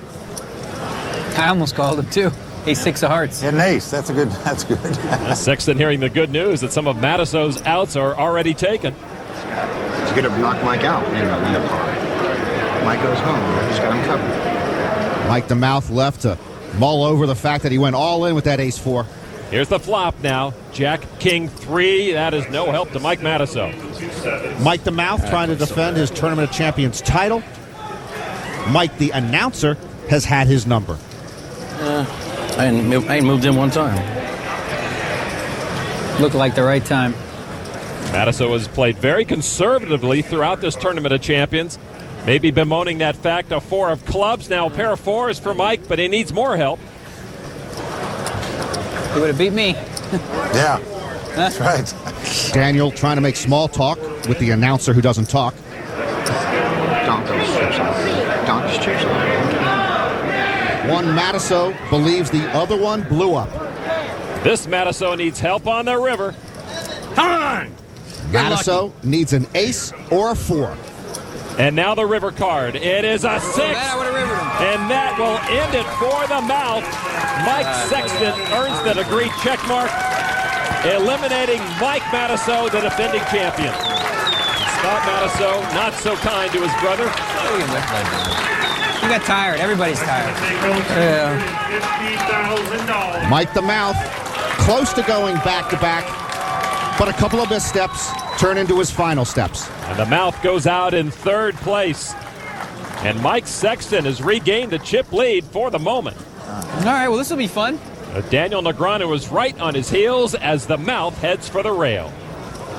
I almost called him too. Ace 6 of hearts. An ace. That's good. Sexton hearing the good news that some of Matusow's outs are already taken. He's going to knock Mike out in the par. Mike goes home. He's got him covered. Mike the Mouth left to mull over the fact that he went all in with that ace 4. Here's the flop now. Jack, King 3. That is no help to Mike Matusow. Mike the Mouth trying to defend his Tournament of Champions title. Mike the announcer has had his number. I ain't moved in one time. Looked like the right time. Matusow has played very conservatively throughout this Tournament of Champions. Maybe bemoaning that fact. A 4 of clubs. Now a pair of 4s for Mike, but he needs more help. He would have beat me. Yeah, that's right. Daniel trying to make small talk with the announcer who doesn't talk. One Matusow believes the other one blew up. This Matusow needs help on the river. Come on! Matusow needs an ace or a 4. And now the river card. It is a 6. And that will end it for the Mouth. Mike Sexton earns the degree check mark, eliminating Mike Matusow, the defending champion. Scott Matusow, not so kind to his brother. You got tired. Everybody's tired. Yeah. Mike the Mouth, close to going back-to-back, but a couple of missteps turn into his final steps. And the Mouth goes out in 3rd place. And Mike Sexton has regained the chip lead for the moment. All right, well, this will be fun. Daniel Negreanu is right on his heels as the Mouth heads for the rail.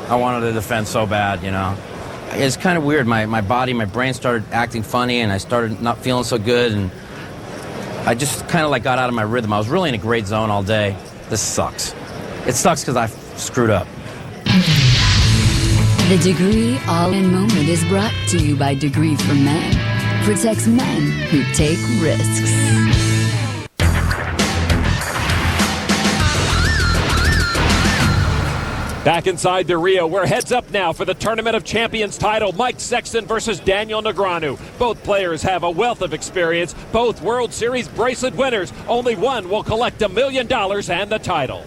I wanted to defend so bad, you know. It's kind of weird. My body, my brain started acting funny, and I started not feeling so good, and I just kind of like got out of my rhythm. I was really in a great zone all day. This sucks. It sucks because I screwed up. The Degree All-In Moment is brought to you by Degree for Men. Protects men who take risks. Back inside the Rio, we're heads up now for the Tournament of Champions title. Mike Sexton versus Daniel Negreanu. Both players have a wealth of experience. Both World Series bracelet winners. Only one will collect $1 million and the title.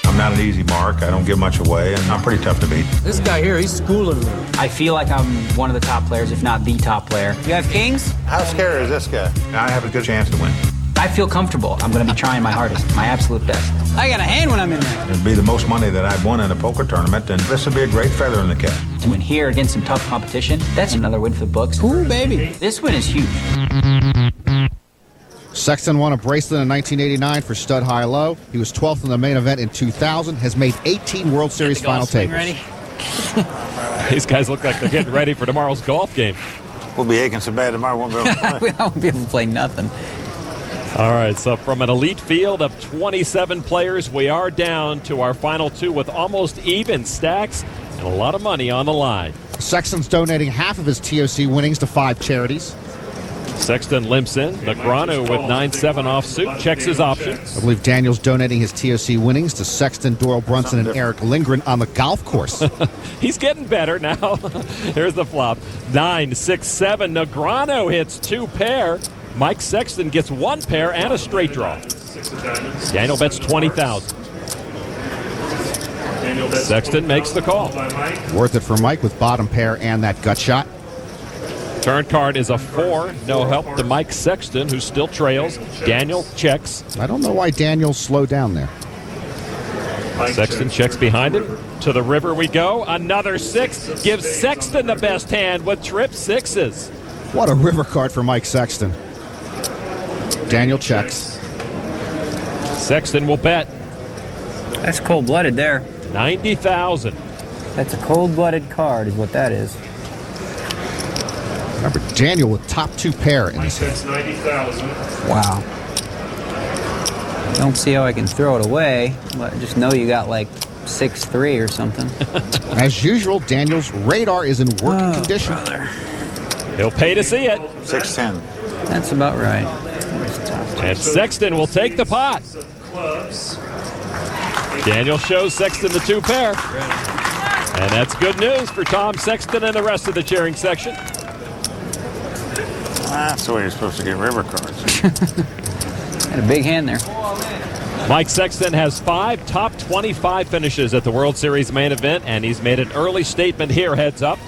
I'm not an easy mark. I don't give much away, and I'm pretty tough to beat. This guy here, he's schooling me. I feel like I'm one of the top players, if not the top player. You have kings? How scary is this guy? I have a good chance to win. I feel comfortable. I'm going to be trying my hardest, my absolute best. I got a hand when I'm in there. It'd be the most money that I've won in a poker tournament, and this would be a great feather in the cap. To win here against some tough competition, that's another win for the books. Ooh, baby. This win is huge. Sexton won a bracelet in 1989 for stud high-low. He was 12th in the main event in 2000, has made 18 World Series final tables. Ready? These guys look like they're getting ready for tomorrow's golf game. We'll be aching so bad tomorrow won't be able to play. We won't be able to play nothing. All right, so from an elite field of 27 players, we are down to our final 2 with almost even stacks and a lot of money on the line. Sexton's donating half of his TOC winnings to 5 charities. Sexton limps in. Negreanu with 9-7 offsuit checks his options. I believe Daniel's donating his TOC winnings to Sexton, Doyle Brunson, and Eric Lindgren on the golf course. He's getting better now. Here's the flop. 9-6-7. Negreanu hits 2 pair. Mike Sexton gets 1 pair and a straight draw. Daniel bets 20,000. Sexton makes the call. Worth it for Mike with bottom pair and that gut shot. Turn card is a 4. No help to Mike Sexton, who still trails. Daniel checks. I don't know why Daniel slowed down there. Sexton checks behind him. To the river we go. Another 6 gives Sexton the best hand with trip 6s. What a river card for Mike Sexton. Daniel checks. Sexton will bet. That's cold-blooded there. 90,000. That's a cold-blooded card is what that is. Remember, Daniel with top 2 pair in his hand. 90,000. Wow. Don't see how I can throw it away, but just know you got like 6-3 or something. As usual, Daniel's radar is in working condition. Brother. He'll pay to see it. 6-10. That's about right. And Sexton will take the pot. Daniel shows Sexton the 2 pair. And that's good news for Tom Sexton and the rest of the cheering section. That's the way you're supposed to get river cards. Had a big hand there. Mike Sexton has 5 top 25 finishes at the World Series main event, and he's made an early statement here, heads up.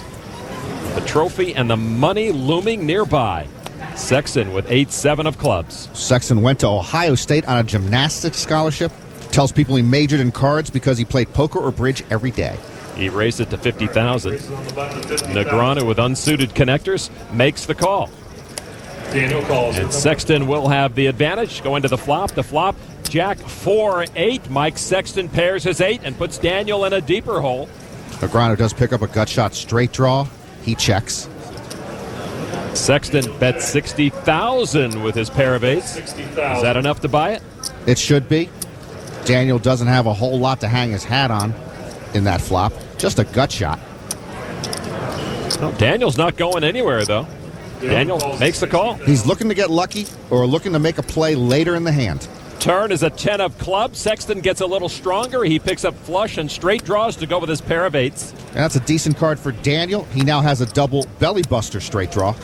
The trophy and the money looming nearby. Sexton with 8-7 of clubs. Sexton went to Ohio State on a gymnastics scholarship. Tells people he majored in cards because he played poker or bridge every day. He raised it to 50,000. Negreanu with unsuited connectors makes the call. Daniel calls. And Sexton will have the advantage going to the flop. The flop, Jack 4-8. Mike Sexton pairs his 8 and puts Daniel in a deeper hole. Negreanu does pick up a gut shot straight draw. He checks. Sexton bet 60,000 with his pair of 8s. 60,000. Is that enough to buy it? It should be. Daniel doesn't have a whole lot to hang his hat on in that flop. Just a gut shot. Well, Daniel's not going anywhere, though. Daniel makes the call. He's looking to get lucky or looking to make a play later in the hand. Turn is a 10 of clubs. Sexton gets a little stronger. He picks up flush and straight draws to go with his pair of 8s. And that's a decent card for Daniel. He now has a double belly buster straight draw.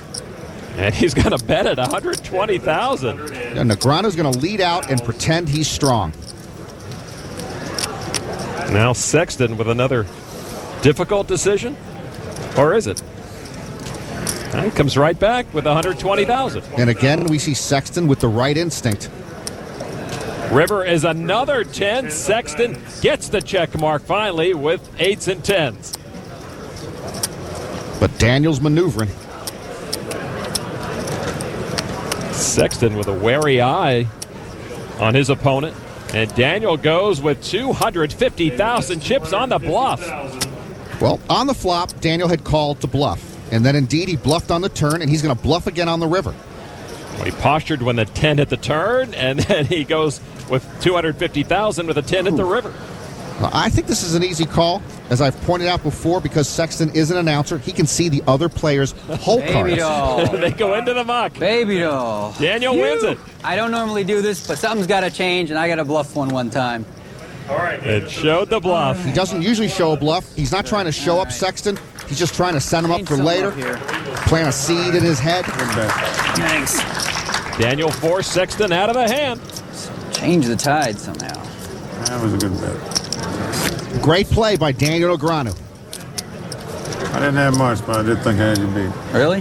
And he's going to bet at 120,000. Negreanu's going to lead out and pretend he's strong. Now Sexton with another difficult decision. Or is it? He comes right back with 120,000. And again, we see Sexton with the right instinct. River is another 10. Sexton gets the check mark finally with 8s and 10s. But Daniel's maneuvering. Sexton with a wary eye on his opponent. And Daniel goes with 250,000 chips on the bluff. Well, on the flop, Daniel had called to bluff. And then indeed he bluffed on the turn, and he's going to bluff again on the river. Well, he postured when the 10 hit the turn, and then he goes with 250,000 with a 10 at the river. I think this is an easy call, as I've pointed out before, because Sexton is an announcer. He can see the other players' hole cards. Baby doll. They go into the muck. Baby doll. Daniel wins it. I don't normally do this, but something's got to change, and I got to bluff one time. All right. It showed the bluff. He doesn't usually show a bluff. He's not trying to show up Sexton. He's just trying to set him up for later. Plant a seed in his head. Thanks. Daniel forced Sexton out of the hand. Change the tide somehow. That was a good bet. Great play by Daniel Negreanu. I didn't have much, but I did think I had you beat. Really?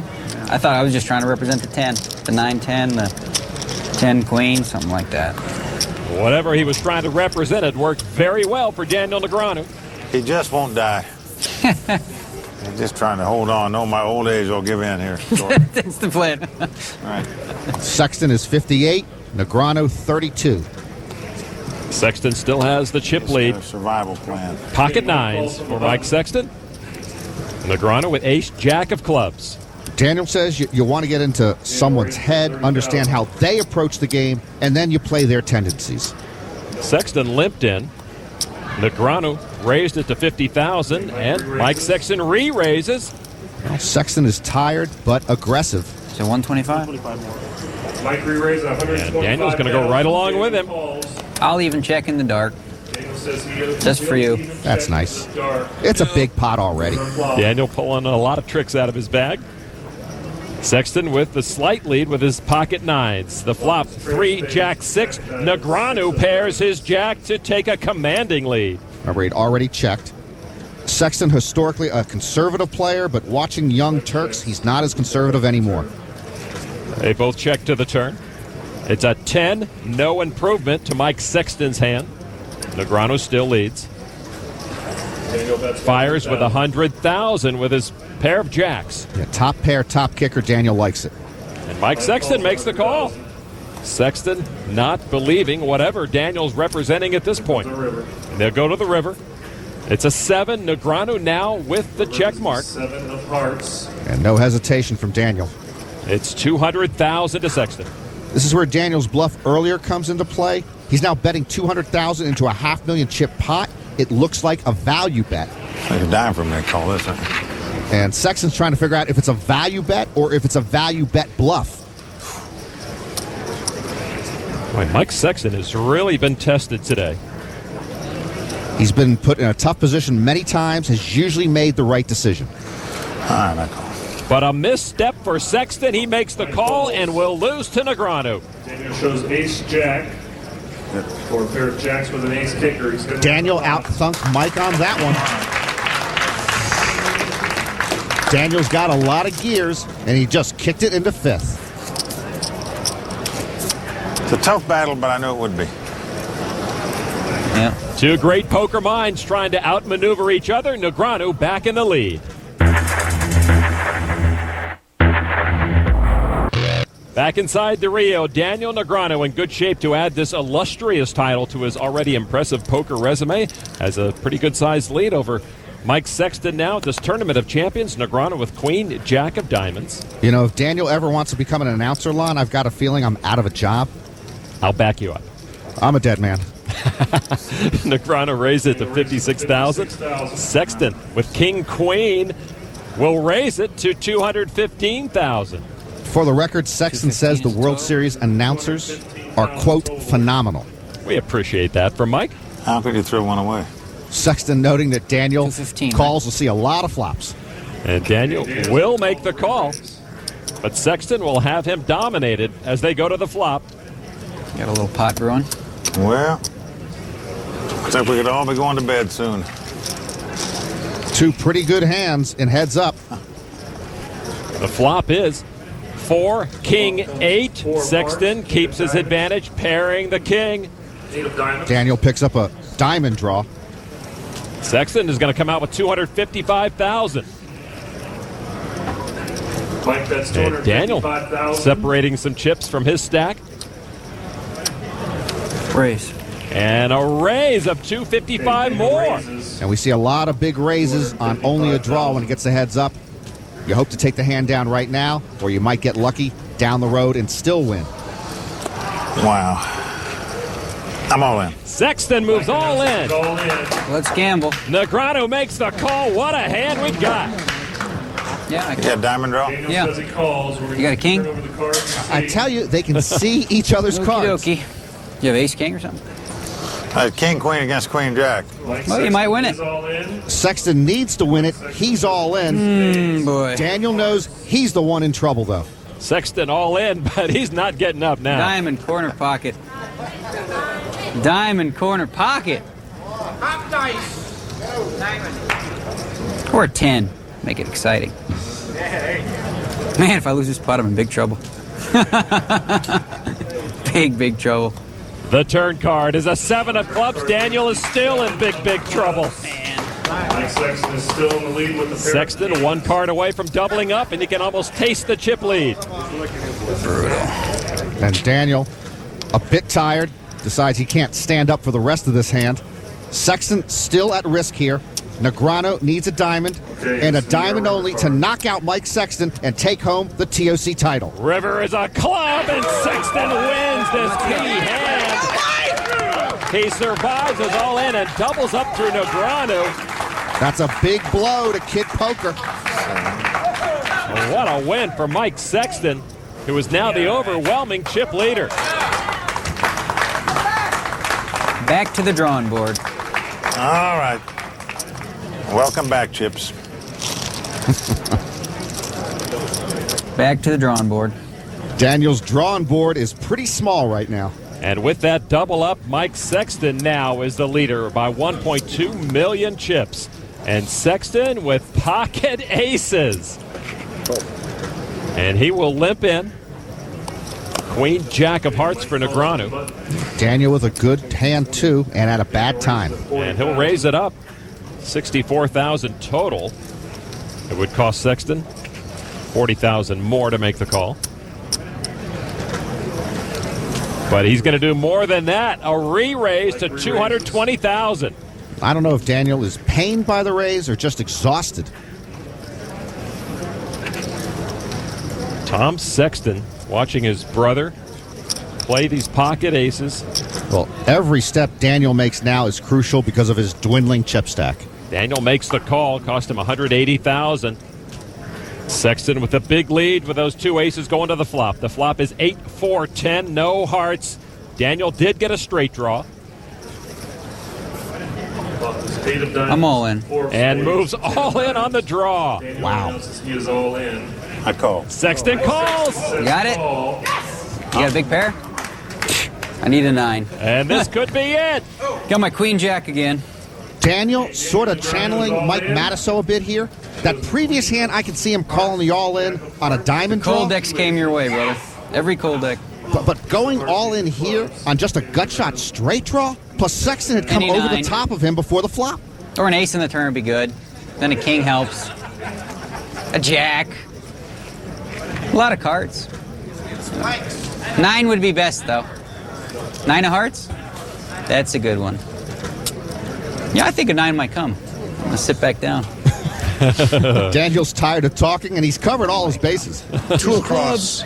I thought I was just trying to represent the 10. The 9-10, the 10 queen, something like that. Whatever he was trying to represent, it worked very well for Daniel Negreanu. He just won't die. He's just trying to hold on. No, my old age will give in here. That's the plan. All right. Sexton is 58, Negreanu 32. Sexton still has the chip lead. Survival plan. Pocket 9s for Mike Sexton. Negreanu with ace, jack of clubs. Daniel says you want to get into someone's head, understand how they approach the game, and then you play their tendencies. Sexton limped in. Negreanu raised it to 50,000, and Mike Sexton re-raises. Well, Sexton is tired but aggressive. So 125? Mike re-raised 125. And Daniel's going to go right along with him. I'll even check in the dark. Just for you. That's nice. It's a big pot already. Daniel pulling a lot of tricks out of his bag. Sexton with the slight lead with his pocket 9s. The flop, 3, jack 6. Negreanu pairs his jack to take a commanding lead. Remember, he'd already checked. Sexton, historically a conservative player, but watching Young Turks, he's not as conservative anymore. They both check to the turn. It's a 10, no improvement to Mike Sexton's hand. Negreanu still leads. Fires with 100,000 with his pair of jacks. Yeah, top pair, top kicker. Daniel likes it. And Mike Sexton makes the call. Sexton not believing whatever Daniel's representing at this point. And they'll go to the river. It's a 7. Negreanu now with the check mark. 7 of hearts. And no hesitation from Daniel. It's 200,000 to Sexton. This is where Daniel's bluff earlier comes into play. He's now betting 200,000 into a $500,000 chip pot. It looks like a value bet. Like a dime from that call, isn't it? And Sexton's trying to figure out if it's a value bet or if it's a value bet bluff. Boy, Mike Sexton has really been tested today. He's been put in a tough position many times, has usually made the right decision. But a misstep for Sexton. He makes the call and will lose to Negreanu. Daniel shows ace-jack. For a pair of jacks with an ace kicker. He's gonna Daniel out-thunk Mike on that one. Daniel's got a lot of gears, and he just kicked it into fifth. It's a tough battle, but I knew it would be. Yeah. Two great poker minds trying to outmaneuver each other. Negreanu back in the lead. Back inside the Rio, Daniel Negreanu in good shape to add this illustrious title to his already impressive poker resume. Has a pretty good-sized lead over Mike Sexton now at this Tournament of Champions. Negreanu with Queen, Jack of Diamonds. You know, if Daniel ever wants to become an announcer, Lon, I've got a feeling I'm out of a job. I'll back you up. I'm a dead man. Negreanu raised it to $56,000. Sexton with King Queen will raise it to $215,000. For the record, Sexton says the World Series announcers are, quote, phenomenal. We appreciate that from Mike. How could you throw one away? Sexton noting that Daniel calls will see a lot of flops. And Daniel will make the call, but Sexton will have him dominated as they go to the flop. Got a little pot brewing. Well, looks like we could all be going to bed soon. Two pretty good hands and heads up. The flop is 4, King 8. Sexton keeps his advantage, pairing the king. Daniel picks up a diamond draw. Sexton is going to come out with $255,000. Mike, that's And Daniel $255,000. separating some chips from his stack. Raise. And a raise of $255 more. And we see a lot of big raises on only a draw when it gets the heads up. You hope to take the hand down right now, or you might get lucky down the road and still win. Wow. I'm all in. Sexton moves all in. Let's gamble. Negreanu makes the call. What a hand we got. Yeah, I got diamond draw. Yeah. You got a king? I tell you, they can see each other's cards. Okey-dokey. You have ace king or something? King queen against queen jack. Well, you might win it. Sexton needs to win it. He's all in. Boy. Daniel knows he's the one in trouble, though. Sexton all in, but he's not getting up now. Diamond corner pocket. Diamond corner pocket. Hot dice. Diamond. Or 10. Make it exciting. Man, if I lose this pot, I'm in big trouble. Big trouble. The turn card is a 7 of clubs. Daniel is still in big trouble. Mike Sexton is still in the lead with the pair. Sexton 1 card away from doubling up, and you can almost taste the chip lead. Brutal. And Daniel, a bit tired, decides he can't stand up for the rest of this hand. Sexton still at risk here. Negreanu needs a diamond, and a diamond only to knock out Mike Sexton and take home the TOC title. River is a club, and Sexton wins this key hand. He survives, is all in, and doubles up through Negreanu. That's a big blow to Kid Poker. What a win for Mike Sexton, who is now the overwhelming chip leader. Back to the drawing board. All right. Welcome back, Chips. Back to the drawing board. Daniel's drawing board is pretty small right now. And with that double up, Mike Sexton now is the leader by 1.2 million chips. And Sexton with pocket aces. And he will limp in. Queen, Jack of hearts for Negreanu. Daniel with a good hand, too, and at a bad time. And he'll raise it up. $64,000 total. It would cost Sexton $40,000 more to make the call. But he's going to do more than that. A re-raise to $220,000. I don't know if Daniel is pained by the raise or just exhausted. Tom Sexton watching his brother play these pocket aces. Well, every step Daniel makes now is crucial because of his dwindling chip stack. Daniel makes the call, cost him $180,000. Sexton with a big lead with those two aces going to the flop. The flop is 8, 4, 10, no hearts. Daniel did get a straight draw. I'm all in. And moves all in on the draw. Wow. He is all in. I call. Sexton calls. You got it? You got a big pair? I need a 9. And this could be it. Got my queen jack again. Daniel sort of channeling Mike Matusow a bit here. That previous hand, I can see him calling the all-in on a diamond draw. Cold decks came your way, brother. Every cold deck. But going all in here on just a gut shot straight draw, plus Sexton had come Any over 9. the top of him before the flop. Or an ace in the turn would be good. Then a king helps. A jack. A lot of cards. 9 would be best, though. 9 of hearts? That's a good one. Yeah, I think a 9 might come. I'm going to sit back down. Daniel's tired of talking, and he's covered all his bases. 2 across.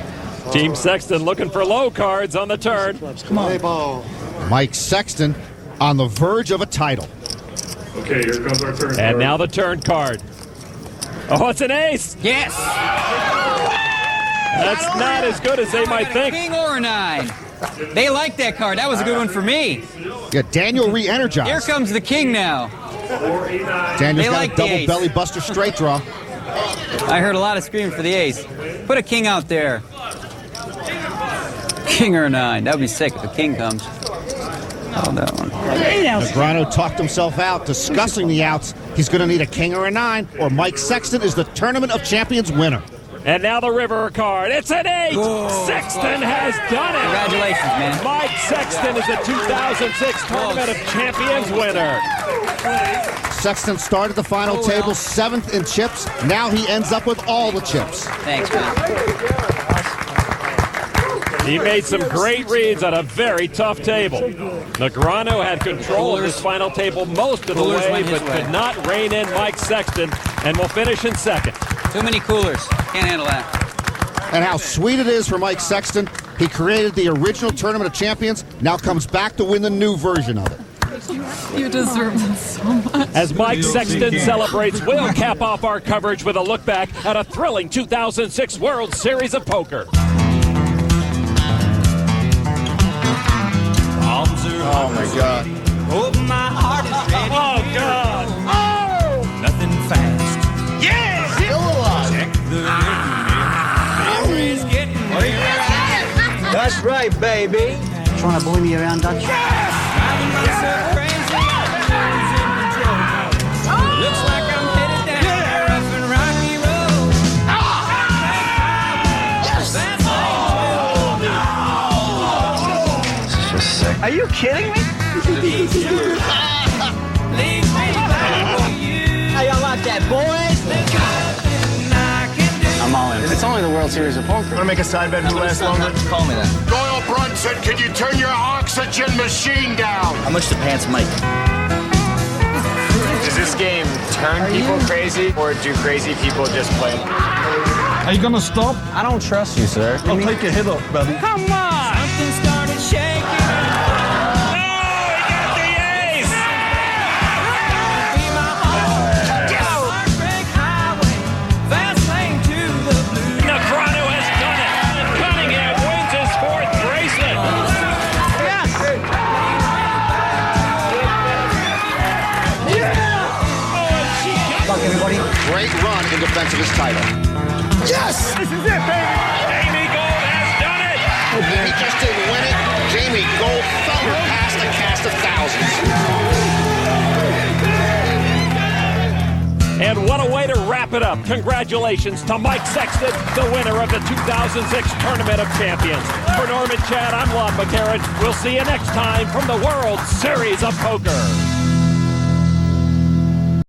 Team Sexton looking for low cards on the turn. Come on. Mike Sexton on the verge of a title. Okay, here comes our turn. And now the turn card. Oh, it's an ace. Yes. That's not as good as they might think. King or a 9. They like that card. That was a good one for me. Yeah, Daniel re-energized. Here comes the king now. Daniel's They got like a the double ace. belly buster straight draw. I heard a lot of screaming for the ace. Put a king out there. King or a 9. That would be sick if a king comes. Oh, that one. Negreanu talked himself out, discussing the outs. He's going to need a king or a 9, or Mike Sexton is the Tournament of Champions winner. And now the river card. It's an 8. Whoa. Sexton has done it. Congratulations, man. Mike Sexton is the 2006 Tournament of Champions winner. Sexton started the final table 7th in chips. Now he ends up with all the chips. Thanks, man. He made some great reads on a very tough table. Negreanu had control of this final table most of the way, but could not rein in Mike Sexton, and will finish in second. Too many coolers. Can't handle that. And how sweet it is for Mike Sexton. He created the original Tournament of Champions, now comes back to win the new version of it. You deserve this so much. As Mike Sexton celebrates, we'll cap off our coverage with a look back at a thrilling 2006 World Series of Poker. Oh, my God. Hope my heart is ready. Oh, God. Oh! Nothing fast. Yes! Still alive. Check the memories getting nearer. That's right, baby. Trying to bully me around, Dutch? Driving myself crazy. Losing control. Looks like I'm headed down a rough and rocky road. Yes! This is just sick. Are you kidding me? How y'all like that, boys? I'm all in. It's only the World Series of Poker. Want to make a side bet who lasts longer? Call me then. Doyle Brunson, can you turn your oxygen machine down? How much do pants make? Does this game turn people crazy, or do crazy people just play? Are you gonna stop? I don't trust you, sir. I'll take a hit off, buddy. Come on! Something started shaking. Great run in defense of his title. Yes! This is it, baby! Jamie Gold has done it! He just didn't win it. Jamie Gold thundered past a cast of thousands. And what a way to wrap it up. Congratulations to Mike Sexton, the winner of the 2006 Tournament of Champions. For Norman Chad, I'm Lon McCarran. We'll see you next time from the World Series of Poker.